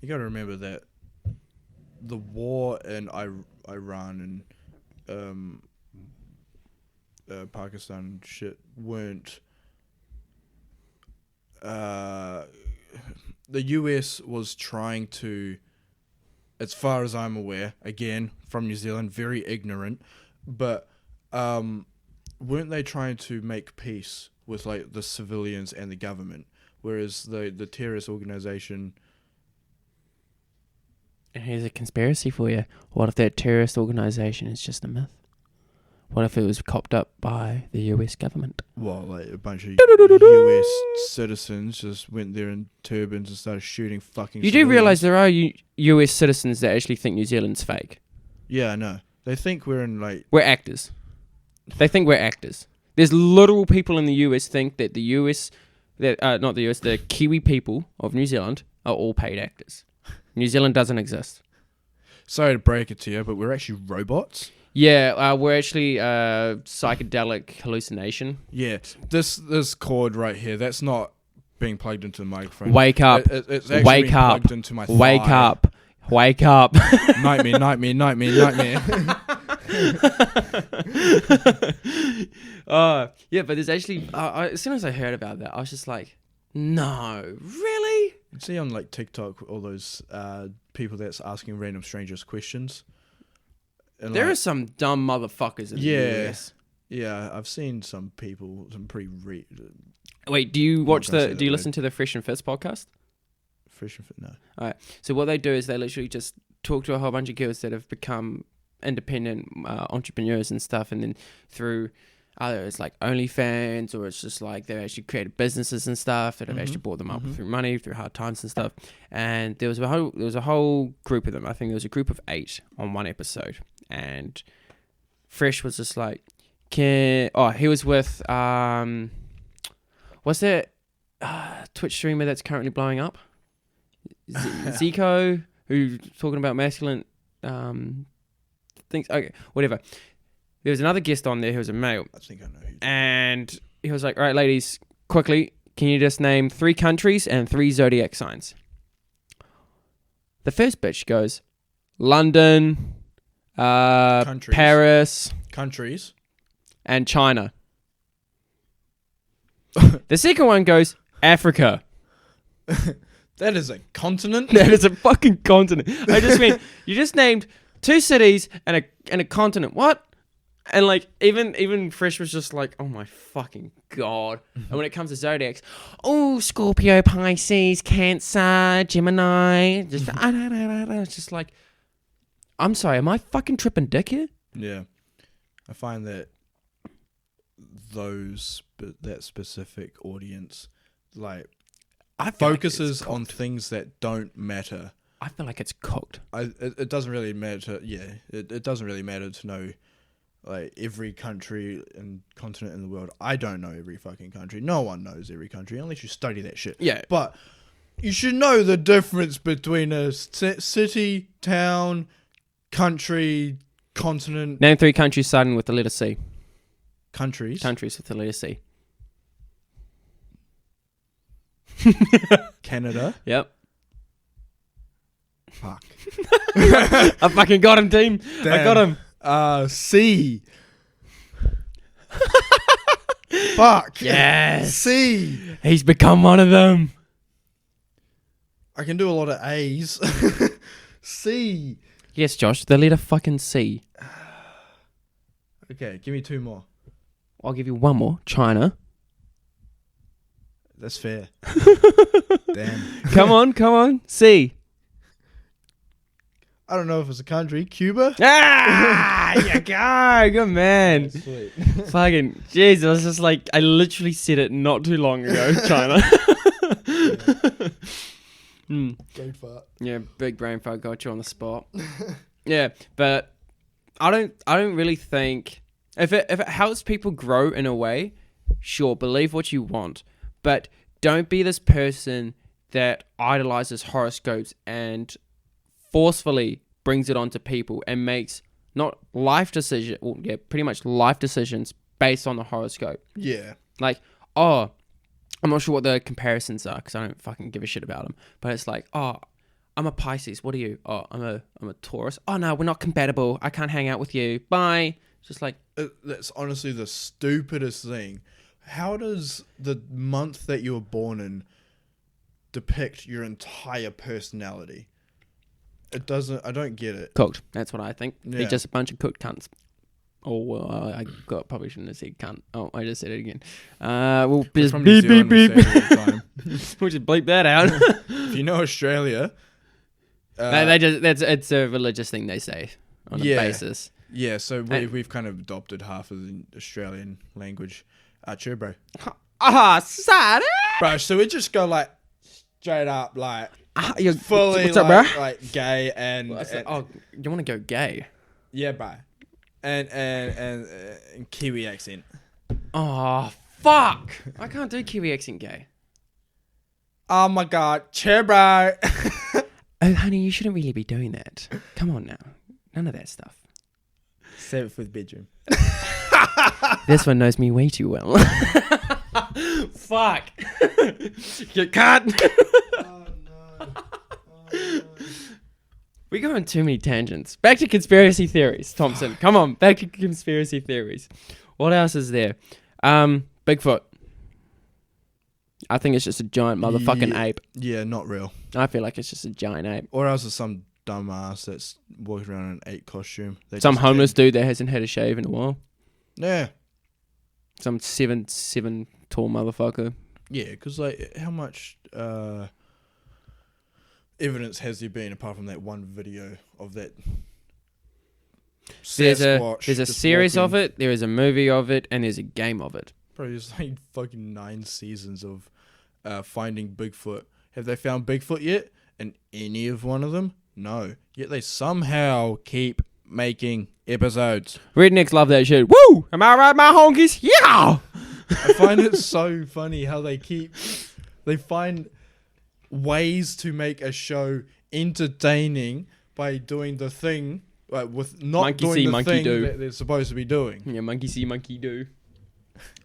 you got to remember that the war in Iran and Pakistan and shit weren't. The US was trying to as far as I'm aware, again, from New Zealand, very ignorant, but weren't they trying to make peace with like the civilians and the government, whereas the terrorist organization... And here's a conspiracy for you. What if that terrorist organization is just a myth? What if it was copped up by the US government? Well, like a bunch of US citizens just went there in turbans and started shooting fucking You civilians. do realise there are US citizens that actually think New Zealand's fake. Yeah, I know. They think we're in like... We're actors. They think we're actors. There's literal people in the US think that the US... not the US, the Kiwi people of New Zealand are all paid actors. New Zealand doesn't exist. Sorry to break it to you, but we're actually robots. Yeah, we're actually psychedelic hallucination. Yeah, this cord right here, that's not being plugged into the microphone. Wake up. It's actually Wake being up. plugged into my thigh. Wake up. Wake up. Nightmare. Yeah, but there's actually... as soon as I heard about that, I was just like, no, really? You see on like TikTok all those people that's asking random strangers questions. And There like, are some dumb motherfuckers in the US. Yeah, I've seen some people, some pretty Wait, do you watch I'm not gonna say do that you word. listen to the Fresh and Fits podcast? fresh and fit. No. Alright. So what they do is they literally just talk to a whole bunch of girls that have become independent entrepreneurs and stuff, and then through either it's like OnlyFans or it's just like they've actually created businesses and stuff that have actually brought them up through money, through hard times and stuff. And there was a whole group of them. I think there was a group of 8 on one episode, and Fresh was just like, he was with what's that Twitch streamer that's currently blowing up? Zico, who's talking about masculine things. Okay, whatever. There was another guest on there who was a male. I think I know who. And he was like, all right, ladies, quickly, can you just name 3 countries and 3 zodiac signs? The first bitch goes, London, Countries. Paris, Countries. and China. The second one goes, Africa. That is a continent. That is a fucking continent. I just mean, you just named 2 cities and a continent. What? And like even Fresh was just like, oh my fucking god. And when it comes to zodiacs, oh, Scorpio, Pisces, Cancer, Gemini, just it's just like, I'm sorry, am I fucking tripping dick here? Yeah, I find that that specific audience like I feel focuses like on things that don't matter. I feel like it's cooked. It doesn't really matter. Yeah, it doesn't really matter to know like every country and continent in the world. I don't know every fucking country. No one knows every country unless you study that shit. Yeah. But you should know the difference between a city, town, country, continent. Name 3 countries starting with the letter C. Countries. Countries with the letter C. Canada. Yep. Fuck. I fucking got him, team. Damn. I got him. C. Fuck. Yes. C. He's become one of them. I can do a lot of A's. C. Yes, Josh, the letter fucking C. Okay, give me 2 more. I'll give you one more. China. That's fair. Damn. Come on. C. I don't know if it's a country. Cuba? Ah, you go. Good man. Sweet. Fucking, jeez, I was just like, I literally said it not too long ago, China. Brain fart. Yeah, big brain fart got you on the spot. Yeah, but I don't really think if it helps people grow in a way, sure, believe what you want, but don't be this person that idolizes horoscopes and forcefully brings it onto people and makes not life decisions, well, yeah, pretty much life decisions based on the horoscope. Yeah. Like, oh, I'm not sure what the comparisons are because I don't fucking give a shit about them. But it's like, oh, I'm a Pisces. What are you? Oh, I'm a Taurus. Oh no, we're not compatible. I can't hang out with you. Bye. It's just like, That's honestly the stupidest thing. How does the month that you were born in depict your entire personality? It doesn't. I don't get it. Cooked. That's what I think. Yeah. They're just a bunch of cooked cunts. Oh, well, probably shouldn't have said cunt. Oh, I just said it again. We'll just From New beep, beep, Zealand, we beep. say it all the time. We'll just bleep that out. If you know Australia, it's a religious thing they say on a basis. Yeah, so we've kind of adopted half of the Australian language. Cheer, bro. Sad. Bro, so we just go like straight up like You're fully what's up, bro? like gay and You want to go gay? yeah, bro. And Kiwi accent. Oh, fuck. I can't do Kiwi accent gay. Oh my god, cheer, bro. Oh, honey, you shouldn't really be doing that. Come on now. None of that stuff. Save it for the bedroom. This one knows me way too well. Fuck. Get cut. Oh no. We go on too many tangents. Back to conspiracy theories, Thompson. Come on, back to conspiracy theories. What else is there? Bigfoot. I think it's just a giant motherfucking ape. Yeah, not real. I feel like it's just a giant ape. Or else it's some dumbass that's walking around in an ape costume. Some homeless dude that hasn't had a shave in a while. Yeah. Some 7 tall motherfucker. Yeah, because like, how much evidence has there been apart from that one video of that? There's a just series walking? of it, there is a movie of it, and there's a game of it. Bro, there's like fucking 9 seasons of finding Bigfoot. Have they found Bigfoot yet? In any of one of them? No. Yet they somehow keep making episodes. Rednecks love that shit. Woo! Am I right, my honkies? Yeah! I find it so funny how they find ways to make a show entertaining by doing the thing, with not Monkey doing see, the monkey thing do. that they're supposed to be doing. Yeah, monkey see, monkey do.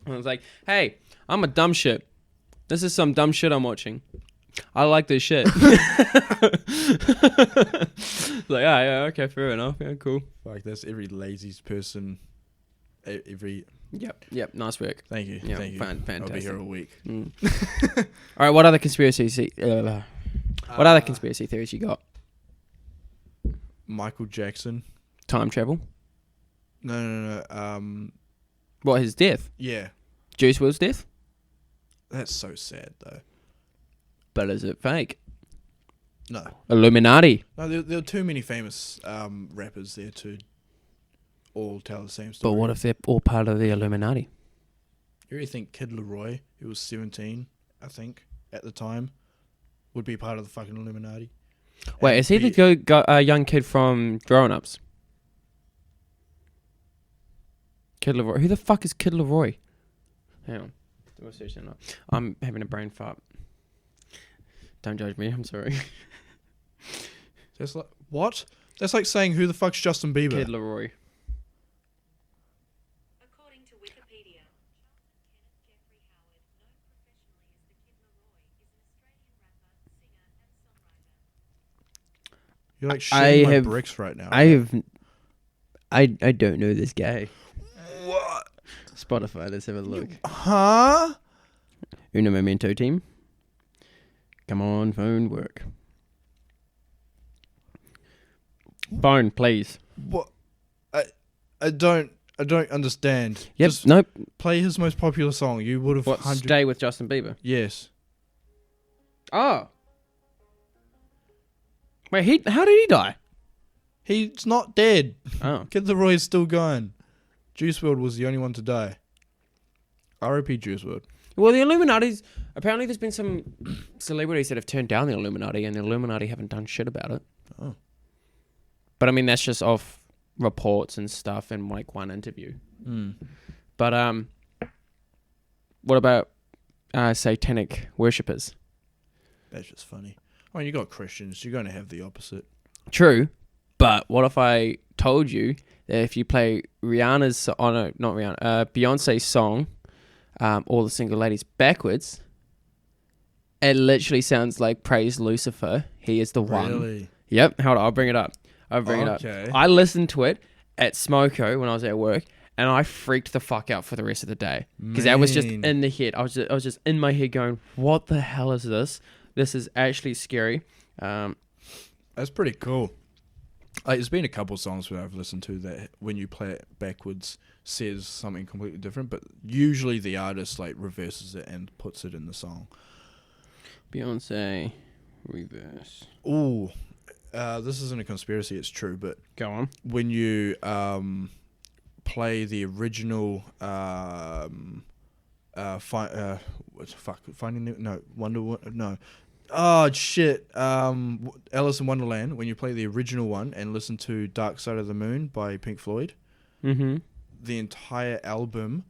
I was like, hey, I'm a dumb shit. This is some dumb shit I'm watching. I like this shit. Like, yeah, okay, fair enough. Yeah, cool. Like, that's every laziest person. Every. Yep, nice work. Thank you. Yeah, Thank you. fantastic. I'll be here all week. All right, what other conspiracy theories you got? Michael Jackson. Time travel? No. What, his death? Yeah. Juice WRLD's death? That's so sad, though. But is it fake? No. Illuminati. No, there are too many famous rappers there to all tell the same story. But what if they're all part of the Illuminati? You really think Kid Leroy, who was 17, I think, at the time, would be part of the fucking Illuminati? Wait, And is he the young kid from Grown Ups? Kid Leroy. Who the fuck is Kid Leroy? Hang on. We'll search that up. I'm having a brain fart. Don't judge me. I'm sorry. That's like, what? That's like saying, who the fuck's Justin Bieber? Kid Leroy. According to Wikipedia, Jeffrey Howard, known professionally as the Kid Leroy, is an Australian rapper, singer, and songwriter. You're like shitting my have- bricks right now. I don't know this guy. What? Spotify, let's have a look. Huh? Uno Momento team. Come on, phone work. Phone, please. What? I don't understand. Yep, Just nope. play his most popular song. You would have What, Stay with Justin Bieber? Yes. Oh. Wait, how did he die? He's not dead. Oh. Kid Leroy is still going. Juice WRLD was the only one to die. R.I.P. Juice WRLD. Well, the Illuminati's... Apparently there's been some celebrities that have turned down the Illuminati, and the Illuminati haven't done shit about it. Oh. But, I mean, that's just off reports and stuff and, like, one interview. Mm. But, what about satanic worshippers? That's just funny. I mean, you got Christians. You're going to have the opposite. True, but what if I told you that if you play Rihanna's... Oh, no, not Rihanna. Beyonce's song, All the Single Ladies, backwards... It literally sounds like Praise Lucifer. He is the one. Really? Yep. Hold on. I'll bring it up. I listened to it at Smoko when I was at work, and I freaked the fuck out for the rest of the day because that was just Man. in the head. I was just in my head going, "What the hell is this? This is actually scary." That's pretty cool. Like, there's been a couple songs where I've listened to that when you play it backwards says something completely different, but usually the artist like reverses it and puts it in the song. Beyonce reverse. Ooh, this isn't a conspiracy, it's true, but Go on. when you play the original Alice in Wonderland, when you play the original one and listen to Dark Side of the Moon by Pink Floyd, Mm-hmm. the entire album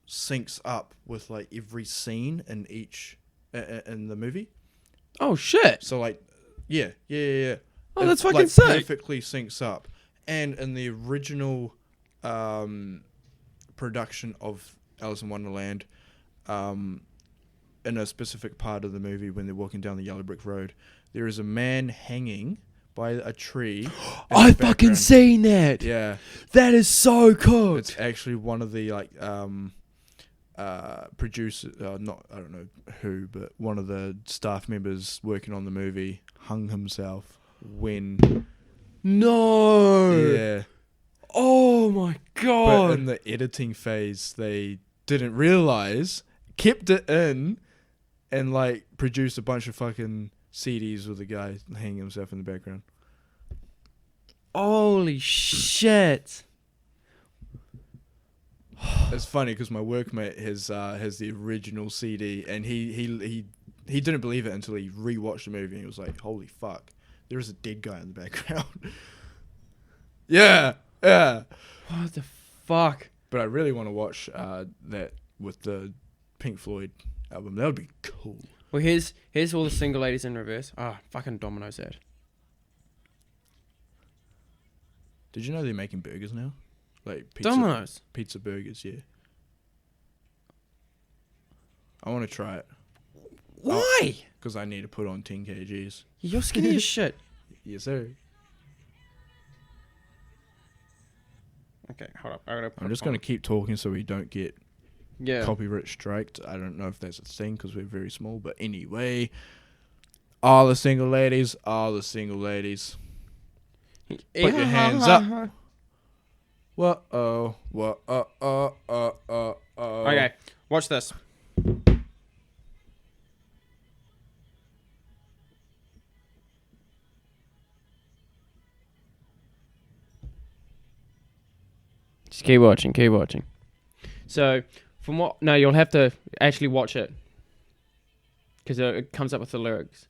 syncs up with like every scene in each in the movie. Oh, shit. So like, yeah. Oh, that's It, fucking like, sick. Perfectly syncs up. And in the original production of Alice in Wonderland, in a specific part of the movie when they're walking down the yellow brick road, there is a man hanging by a tree. in I the fucking background. seen that. Yeah. That is so cool. It's actually one of the like producers, I don't know who, but one of the staff members working on the movie hung himself when No. Oh my but god. in the editing phase they didn't realize, kept it in, and like produced a bunch of fucking CDs with the guy hanging himself in the background. Holy shit. It's funny because my workmate has the original CD, and he didn't believe it until he rewatched the movie and he was like, "Holy fuck, there is a dead guy in the background." yeah. What the fuck? But I really want to watch that with the Pink Floyd album. That would be cool. Well, here's all the single ladies in reverse. Ah, fucking Domino's ad. Did you know they're making burgers now? Like pizza, Domino's. pizza burgers, yeah. I want to try it Why? because I need to put on 10 kgs. You're skinny as shit. Yes, sir. Okay, hold up. I gotta I'm just going to keep talking so we don't get Yeah. copyright striked. I don't know if that's a thing because we're very small, but anyway, all the single ladies. Put your hands up. Whoa. Okay, watch this. Just keep watching. So, from what... No, you'll have to actually watch it. Because it comes up with the lyrics.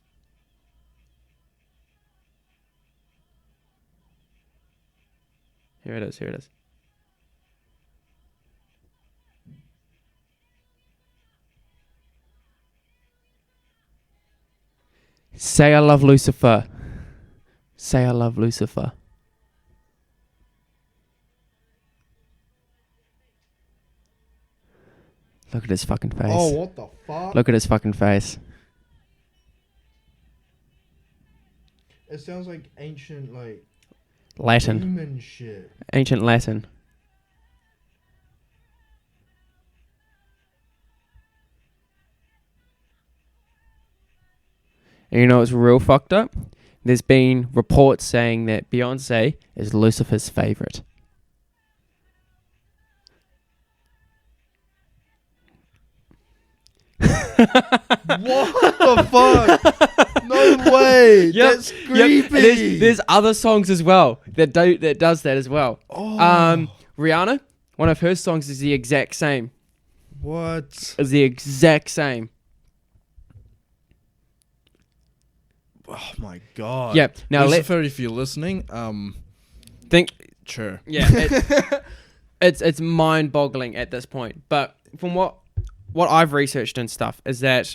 Here it is. Say I love Lucifer. Say I love Lucifer. Look at his fucking face. Oh, what the fuck? Look at his fucking face. It sounds like ancient, like Latin. demon shit. Ancient Latin. And you know what's real fucked up? There's been reports saying that Beyonce is Lucifer's favorite. What the fuck? No way. Yep, That's creepy. And there's other songs as well that does that as well. Oh. Rihanna, one of her songs is the exact same. What? Is the exact same. Oh my god. Yeah. Now Lucifer, if you're listening, think. sure. Yeah. It's mind-boggling at this point. But from what I've researched and stuff is that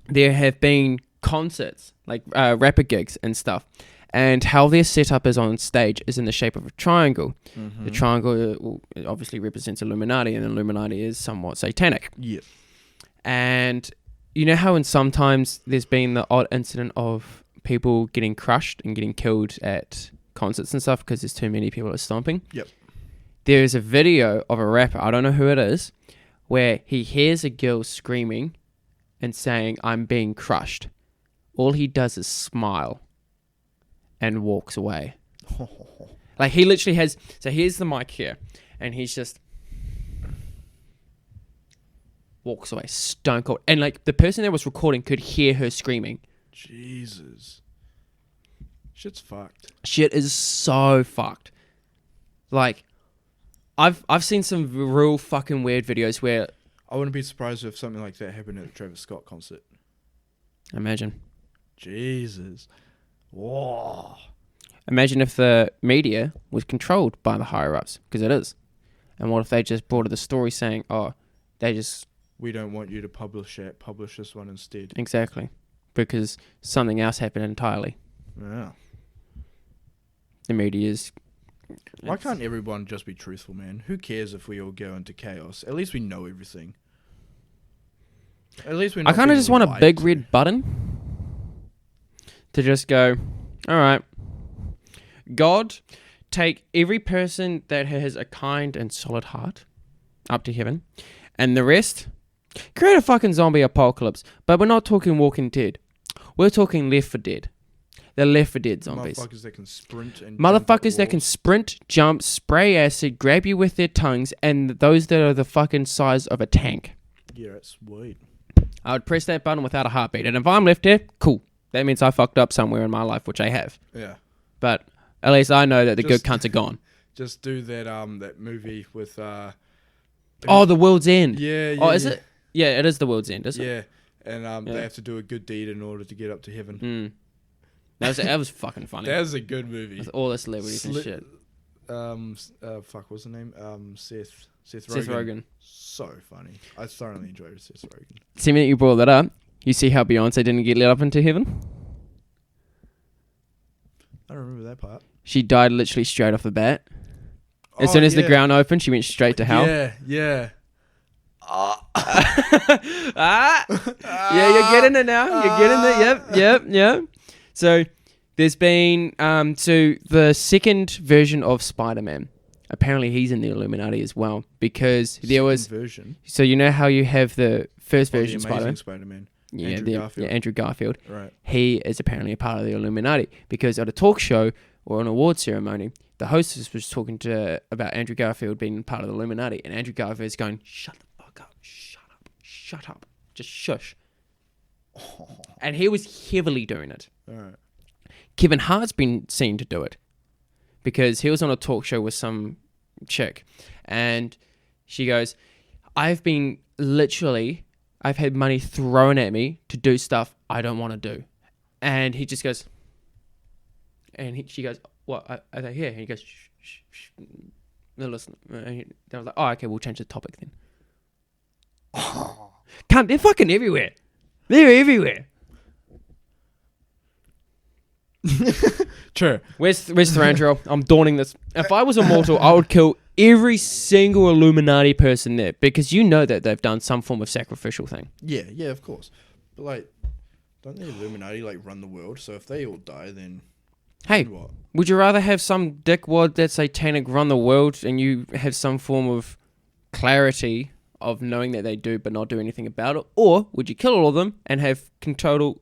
there have been concerts, like rapper gigs and stuff, and how their setup is on stage is in the shape of a triangle. Mm-hmm. The triangle obviously represents Illuminati, and Illuminati is somewhat satanic. Yeah. And you know how sometimes there's been the odd incident of people getting crushed and getting killed at concerts and stuff because there's too many people are stomping? Yep. There's a video of a rapper, I don't know who it is, where he hears a girl screaming and saying, "I'm being crushed." All he does is smile. and walks away. Like, he literally has... So here's the mic here, and he's just... walks away, stone cold. And, like, the person that was recording could hear her screaming. Jesus. Shit's fucked. Shit is so fucked. Like, I've seen some real fucking weird videos where... I wouldn't be surprised if something like that happened at the Travis Scott concert. Imagine. Jesus. Whoa. Imagine if the media was controlled by the higher-ups, because it is. And what if they just brought the story saying, oh, they just... We don't want you to publish it. Publish this one instead. Exactly. Because something else happened entirely. Yeah. The media's... Why can't everyone just be truthful, man? Who cares if we all go into chaos? At least we know everything. At least we know. I kind of just want a big red button to just go, all right, God, take every person that has a kind and solid heart up to heaven, and the rest, create a fucking zombie apocalypse. But we're not talking Walking Dead. We're talking Left 4 Dead. The Left 4 Dead zombies. Motherfuckers that can sprint and Motherfuckers that can sprint, jump, spray acid, grab you with their tongues, and those that are the fucking size of a tank. Yeah, that's sweet. I would press that button without a heartbeat. And if I'm left here, cool. That means I fucked up somewhere in my life, which I have. Yeah. But at least I know that the good cunts are gone. Just do that movie with Oh, The World's End. Yeah, yeah. Oh, is it? Yeah, it is The World's End, isn't it? Yeah. And they have to do a good deed in order to get up to heaven. Mm. That was fucking funny. That was a good movie. With all the celebrities and shit. Fuck, what's the name? Seth Rogen. Seth Rogen. So funny. I thoroughly enjoyed Seth Rogen. See, minute you brought that up, you see how Beyonce didn't get let up into heaven? I don't remember that part. She died literally straight off the bat. As soon as the ground opened, she went straight to hell. Yeah. Yeah, you're getting it now. You're getting it. Yep. So there's been so the second version of Spider-Man. Apparently he's in the Illuminati as well, because there was version. So you know how you have the first The version Amazing Spider-Man. Spider-Man. Andrew Garfield. Right. He is apparently a part of the Illuminati, because at a talk show or an award ceremony, the hostess was talking about Andrew Garfield being part of the Illuminati, and Andrew Garfield is going, shut the fuck up, shut up, just shush. And he was heavily doing it. All right. Kevin Hart's been seen to do it, because he was on a talk show with some chick, and she goes, I've had money thrown at me to do stuff I don't want to do. And he just goes, she goes, what, are they here? And he goes, shh. No, listen. And they was like, oh, okay, we'll change the topic then. Can't, they're fucking everywhere. They're everywhere. True. Where's Thranduil? I'm dawning this. If I was immortal, I would kill every single Illuminati person there, because you know that they've done some form of sacrificial thing. Yeah, of course. But like, don't the Illuminati like run the world? So if they all die, then Hey, what? would you rather have some dickwad that's satanic run the world, and you have some form of clarity of knowing that they do but not do anything about it, or would you kill all of them and have control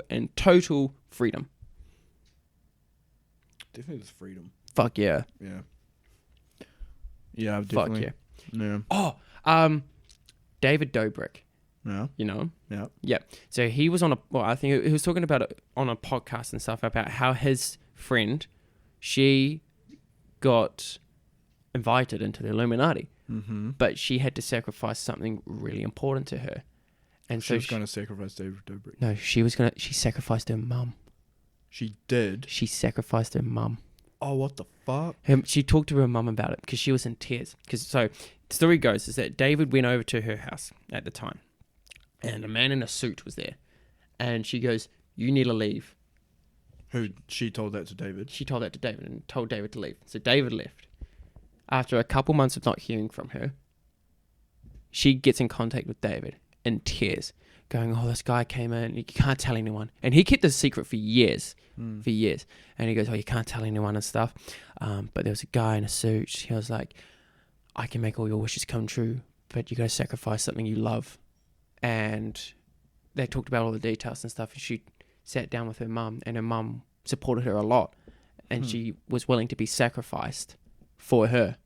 and total freedom? Definitely the freedom. Fuck yeah. Yeah. Yeah, definitely. Fuck Yeah. Oh, David Dobrik. Yeah. You know him? Yeah. Yeah. So he was on I think he was talking about it on a podcast and stuff about how his friend, she got invited into the Illuminati, but she had to sacrifice something really important to her. And She so was going to sacrifice David Dobrik. No, she sacrificed her mum. She did? She sacrificed her mum. Oh, what the fuck? She talked to her mum about it because she was in tears. So the story goes is that David went over to her house at the time, and a man in a suit was there, and she goes, "You need to leave." Who? She told that to David? She told that to David and told David to leave. So David left. After a couple months of not hearing from her, she gets in contact with David in tears, going, "Oh, this guy came in. You can't tell anyone." And he kept this secret for years. And he goes, "Oh, you can't tell anyone and stuff." But there was a guy in a suit. He was like, "I can make all your wishes come true, but you got to sacrifice something you love." And they talked about all the details and stuff. And she sat down with her mum, and her mum supported her a lot, and she was willing to be sacrificed for her.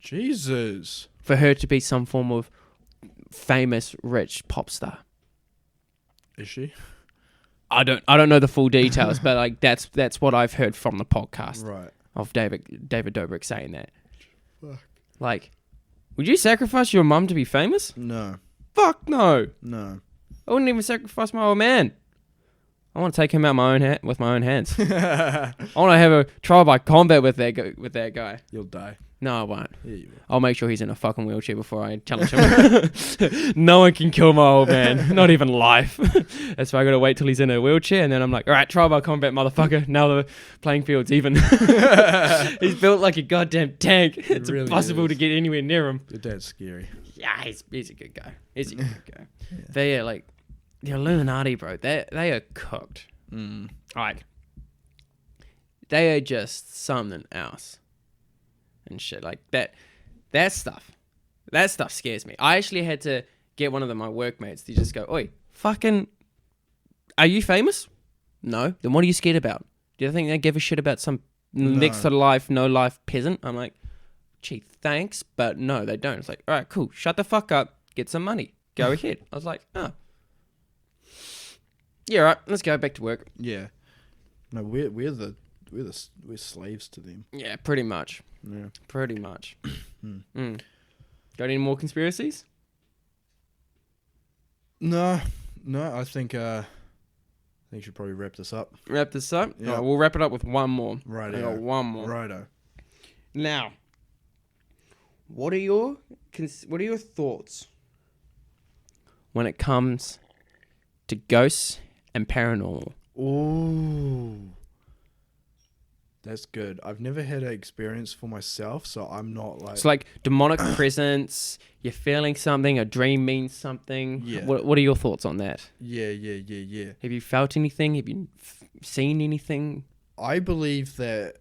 Jesus. For her to be some form of famous, rich pop star. Is she? I don't know the full details, but like that's what I've heard from the podcast Right. of David Dobrik saying that. Fuck. Like, would you sacrifice your mum to be famous? No. Fuck no. No. I wouldn't even sacrifice my old man. I want to take him out with my own hands. I want to have a trial by combat with that guy. You'll die. No, I won't. Yeah, you will. I'll make sure he's in a fucking wheelchair before I challenge him. No one can kill my old man. Not even life. That's why I gotta wait till he's in a wheelchair, and then I'm like, all right, trial by combat, motherfucker. Now the playing field's even. He's built like a goddamn tank. It's really impossible is. to get anywhere near him. Your dad's scary. Yeah, he's a good guy. He's a good guy. They are like the Illuminati, bro. They are cooked. Like they are just something else. And shit like that stuff scares me. I actually had to get one of my workmates to just go, oi, fucking, are you famous? No. Then what are you scared about? Do you think they give a shit about some next to life, no life peasant? I'm like, gee, thanks, but no, they don't. It's like, all right, cool, shut the fuck up, get some money, go ahead. I was like, oh, yeah, right, let's go back to work. Yeah. No, we're slaves to them. Yeah, pretty much. Yeah. Pretty much. Got any more conspiracies? No, I think you should probably wrap this up. Wrap this up? Yeah. Alright, we'll wrap it up with one more. Right. I got one more. Righto. Now, what are your thoughts when it comes to ghosts and paranormal? Ooh. That's good. I've never had an experience for myself, so I'm not like... It's like demonic presence, you're feeling something, a dream means something. Yeah. What are your thoughts on that? Yeah. Have you felt anything? Have you seen anything? I believe that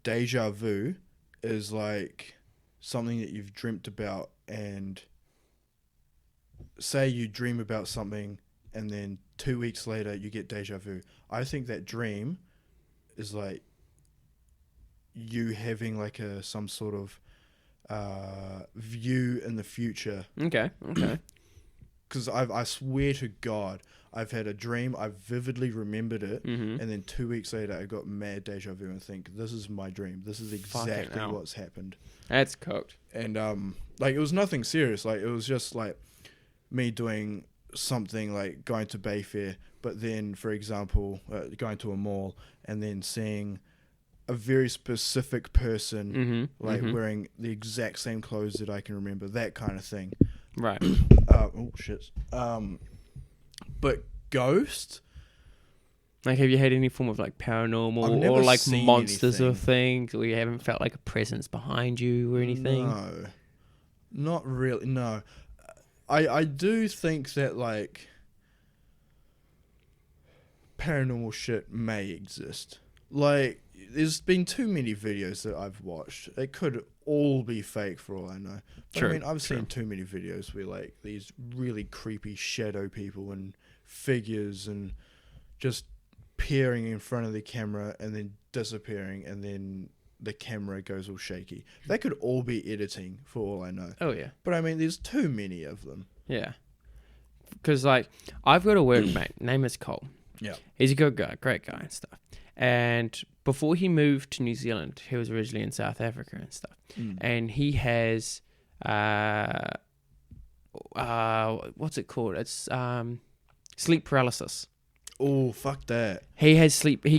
deja vu is like something that you've dreamt about, and say you dream about something and then 2 weeks later you get deja vu. I think that dream is like you having like some sort of view in the future. Okay. Because I swear to God, I've had a dream, I vividly remembered it, and then 2 weeks later I got mad deja vu and think, this is my dream. This is exactly what's happened. That's cooked. And like it was nothing serious. Like it was just like me doing something like going to Bayfair, but then, for example, going to a mall and then seeing a very specific person wearing the exact same clothes that I can remember, that kind of thing. Right. Oh shit. But ghost, like, have you had any form of like paranormal I've never or like seen monsters or anything. things, or you haven't felt like a presence behind you or anything? No, not really. No, I do think that like paranormal shit may exist. Like, there's been too many videos that I've watched. It could all be fake for all I know. But True, I mean, I've seen too many videos where like these really creepy shadow people and figures and just peering in front of the camera and then disappearing, and then the camera goes all shaky. They could all be editing for all I know. Oh, yeah. But I mean, there's too many of them. Yeah. Because, like, I've got a workmate, name is Cole. Yeah. He's a good guy, great guy and stuff. And before he moved to New Zealand, he was originally in South Africa and stuff. And he has, what's it called? It's sleep paralysis. Oh, fuck that. He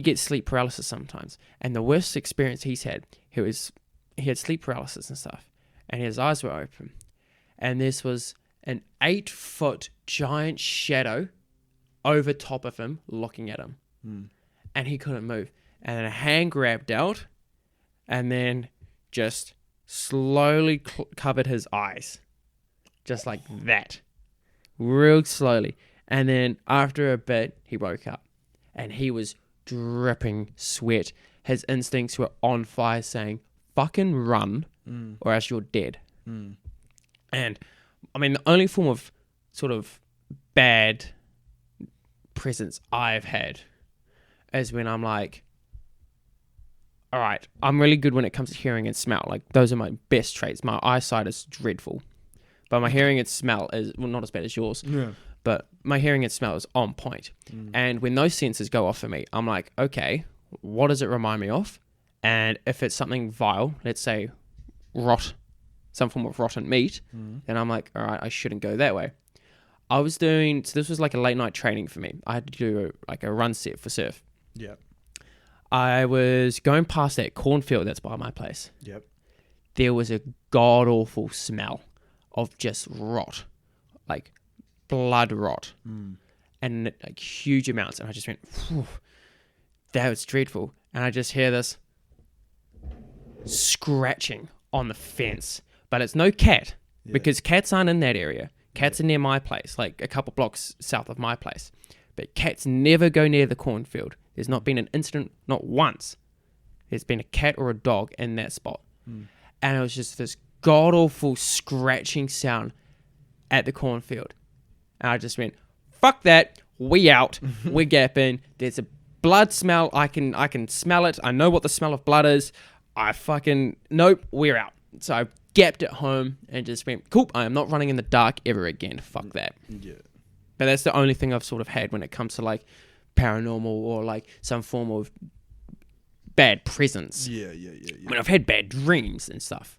gets sleep paralysis sometimes. And the worst experience he's had, he had sleep paralysis and stuff. And his eyes were open. And this was an 8-foot giant shadow over top of him, looking at him. And he couldn't move. And then a hand grabbed out and then just slowly covered his eyes. Just like that. Real slowly. And then after a bit, he woke up. And he was dripping sweat. His instincts were on fire, saying, fucking run or else you're dead. And, I mean, the only form of sort of bad presence I've had is when I'm like, all right, I'm really good when it comes to hearing and smell. Like, those are my best traits. My eyesight is dreadful. But my hearing and smell is, well, not as bad as yours. Yeah. But my hearing and smell is on point. And when those senses go off for me, I'm like, okay, what does it remind me of? And if it's something vile, let's say some form of rotten meat, then I'm like, all right, I shouldn't go that way. So this was like a late night training for me. I had to do like a run set for surf. Yep. I was going past that cornfield that's by my place. Yep. There was a god-awful smell of just rot, like blood rot, and like huge amounts. And I just went, phew, that was dreadful. And I just hear this scratching on the fence, but it's no cat, because cats aren't in that area. Cats are near my place, like a couple blocks south of my place. But cats never go near the cornfield. There's not been an incident, not once. There's been a cat or a dog in that spot. And it was just this god-awful scratching sound at the cornfield. And I just went, fuck that, we out, we're gapping. There's a blood smell, I can smell it. I know what the smell of blood is. Nope, we're out. So I gapped at home and just went, cool, I am not running in the dark ever again. Fuck that. Yeah. But that's the only thing I've sort of had when it comes to like paranormal or like some form of bad presence. Yeah. I mean, I've had bad dreams and stuff.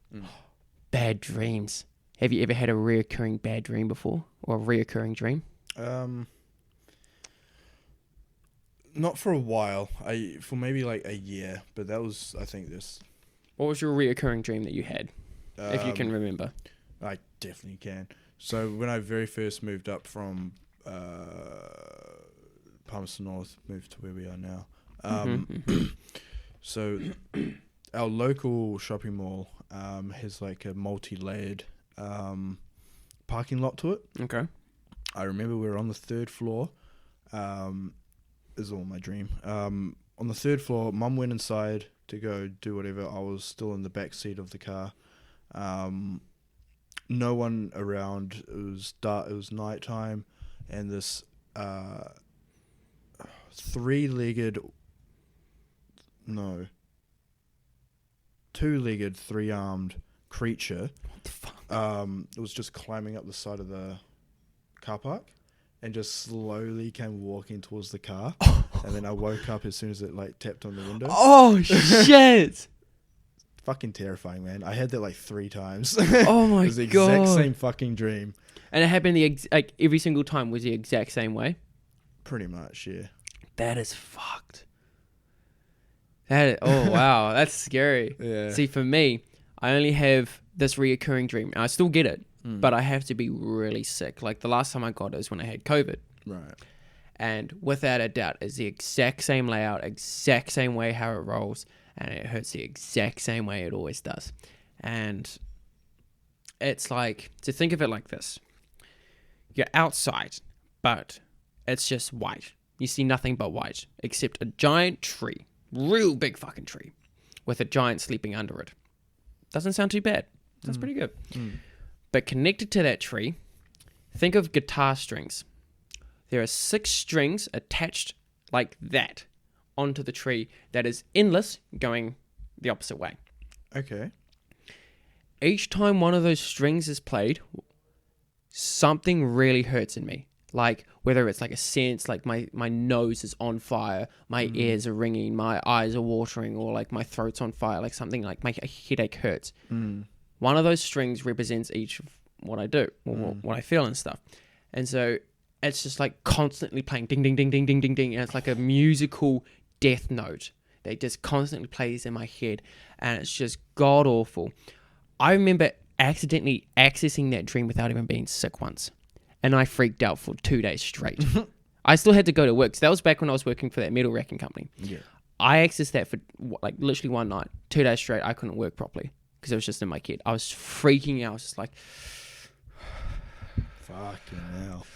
Bad dreams. Have you ever had a reoccurring bad dream before, or a reoccurring dream? Not for a while. For maybe like a year, but that was, I think, this. What was your reoccurring dream that you had, if you can remember? I definitely can. So when I very first moved up from Palmerston North, moved to where we are now. So our local shopping mall has like a multi-layered parking lot to it. Okay. I remember we were on the third floor. This is all my dream. On the third floor, Mum went inside to go do whatever. I was still in the back seat of the car. No one around. It was dark. It was nighttime, and this two-legged, three-armed creature. What the fuck? It was just climbing up the side of the car park, and just slowly came walking towards the car. And then I woke up as soon as it like tapped on the window. Oh shit! Fucking terrifying, man. I had that like 3 times. Oh my It was the god! exact same fucking dream. And it happened like every single time was the exact same way. Pretty much, yeah. That is fucked. Oh wow, that's scary. Yeah. See, for me, I only have this reoccurring dream. And I still get it, but I have to be really sick. Like the last time I got it was when I had COVID. Right. And without a doubt, it's the exact same layout, exact same way how it rolls, and it hurts the exact same way it always does. And it's like, to think of it like this. You're outside, but it's just white. You see nothing but white, except a giant tree, real big fucking tree, with a giant sleeping under it. Doesn't sound too bad. Sounds pretty good. But connected to that tree, think of guitar strings. There are 6 strings attached like that onto the tree that is endless, going the opposite way. Okay. Each time one of those strings is played, something really hurts in me. Like whether it's like a sense, like my nose is on fire, my ears are ringing, my eyes are watering, or like my throat's on fire, like something like my headache hurts. One of those strings represents each of what I do, or what I feel and stuff. And so it's just like constantly playing ding, ding, ding, ding, ding, ding, ding. And it's like a musical death note that just constantly plays in my head. And it's just god awful. I remember accidentally accessing that dream without even being sick once. And I freaked out for 2 days straight. I still had to go to work. So that was back when I was working for that metal racking company. Yeah. I accessed that for like literally one night. 2 days straight, I couldn't work properly because it was just in my head. I was freaking out. I was just like... Fucking hell.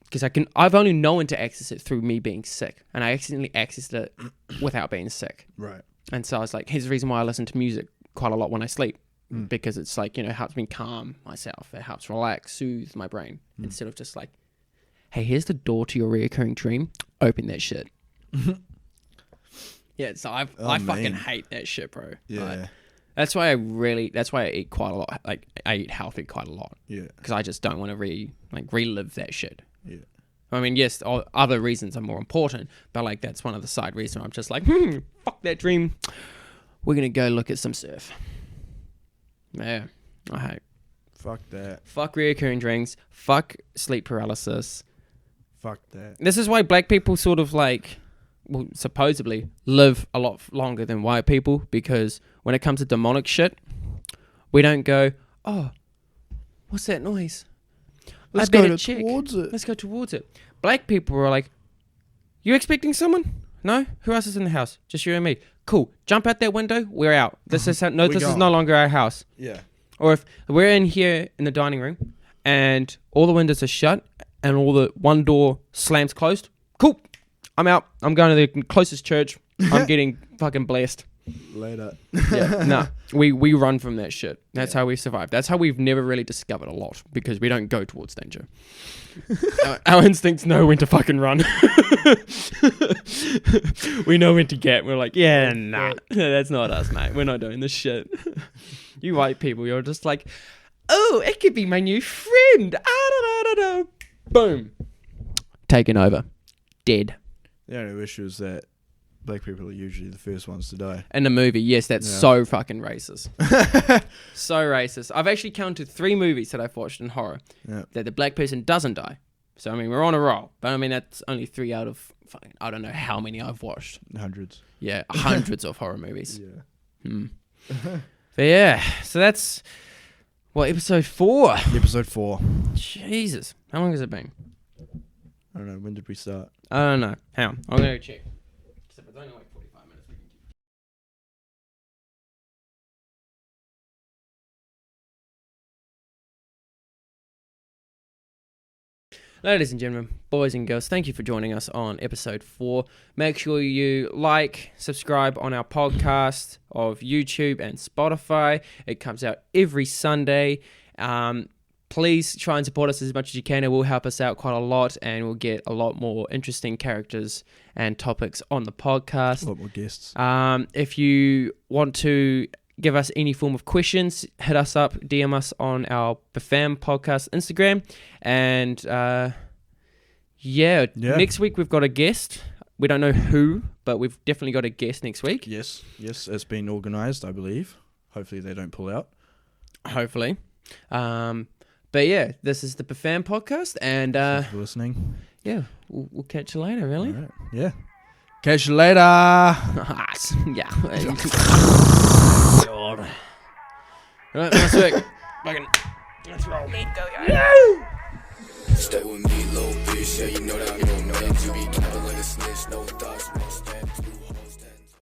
Because I've only known to access it through me being sick, and I accidentally accessed it without being sick. Right. And so I was like, here's the reason why I listen to music quite a lot when I sleep, because it's like, it helps me calm myself. It helps relax, soothe my brain, instead of just like, hey, here's the door to your reoccurring dream. Open that shit. Yeah, so I man. fucking hate that shit, bro. Yeah. Like, that's why I eat quite a lot. Like, I eat healthy quite a lot. Yeah. Because I just don't want to relive that shit. Yeah. I mean, yes, other reasons are more important, but like that's one of the side reasons I'm just like, fuck that dream. We're gonna go look at some surf. Yeah, I hate. Fuck that. Fuck reoccurring dreams. Fuck sleep paralysis. Fuck that. This is why black people sort of like, well, supposedly live a lot longer than white people, because when it comes to demonic shit, we don't go, oh, what's that noise? Let's I go better check. towards it. Let's go towards it. Black people are like, you expecting someone? No? Who else is in the house? Just you and me. Cool. Jump out that window. We're out. This is this is gone. no longer our house. Yeah. Or if we're in here in the dining room and all the windows are shut and all the one door slams closed. Cool. I'm out. I'm going to the closest church. I'm getting fucking blessed. Later. Yeah, no, we run from that shit. That's how we survive. That's how we've never really discovered a lot, because we don't go towards danger. Our instincts know when to fucking run. We know when to get. We're like, yeah, nah, that's not us, mate. We're not doing this shit. You white people, you're just like, oh, it could be my new friend. Boom, taken over, dead. The only issue is that black people are usually the first ones to die. In the movie, yes, that's Yeah. so fucking racist. So racist. I've actually counted 3 movies that I've watched in horror Yeah. that the black person doesn't die. So, I mean, we're on a roll. But, I mean, that's only 3 out of, fucking, I don't know how many I've watched. Hundreds. Yeah, hundreds of horror movies. Yeah. Hmm. But, yeah, so that's, episode 4? Episode 4. Jesus. How long has it been? I don't know. When did we start? I don't know. Hang on. I'm going to check. Except it's only like 45 minutes. We can keep. Ladies and gentlemen, boys and girls, thank you for joining us on episode 4. Make sure you like, subscribe on our podcast of YouTube and Spotify. It comes out every Sunday. Please try and support us as much as you can. It will help us out quite a lot, and we'll get a lot more interesting characters and topics on the podcast. A lot more guests. If you want to give us any form of questions, hit us up, DM us on our BFAM Podcast Instagram. And next week we've got a guest. We don't know who, but we've definitely got a guest next week. Yes. It's been organised, I believe. Hopefully they don't pull out. Hopefully. But yeah, this is the BFAM Podcast, and Thanks for listening. yeah, we'll catch you later, really. All right. Yeah. Catch you later. Yeah. God. Right, nice work. Fucking, let's roll. Stay with me, little bitch. Yeah, you know that I'm your man. To be capping like a snitch, no thoughts.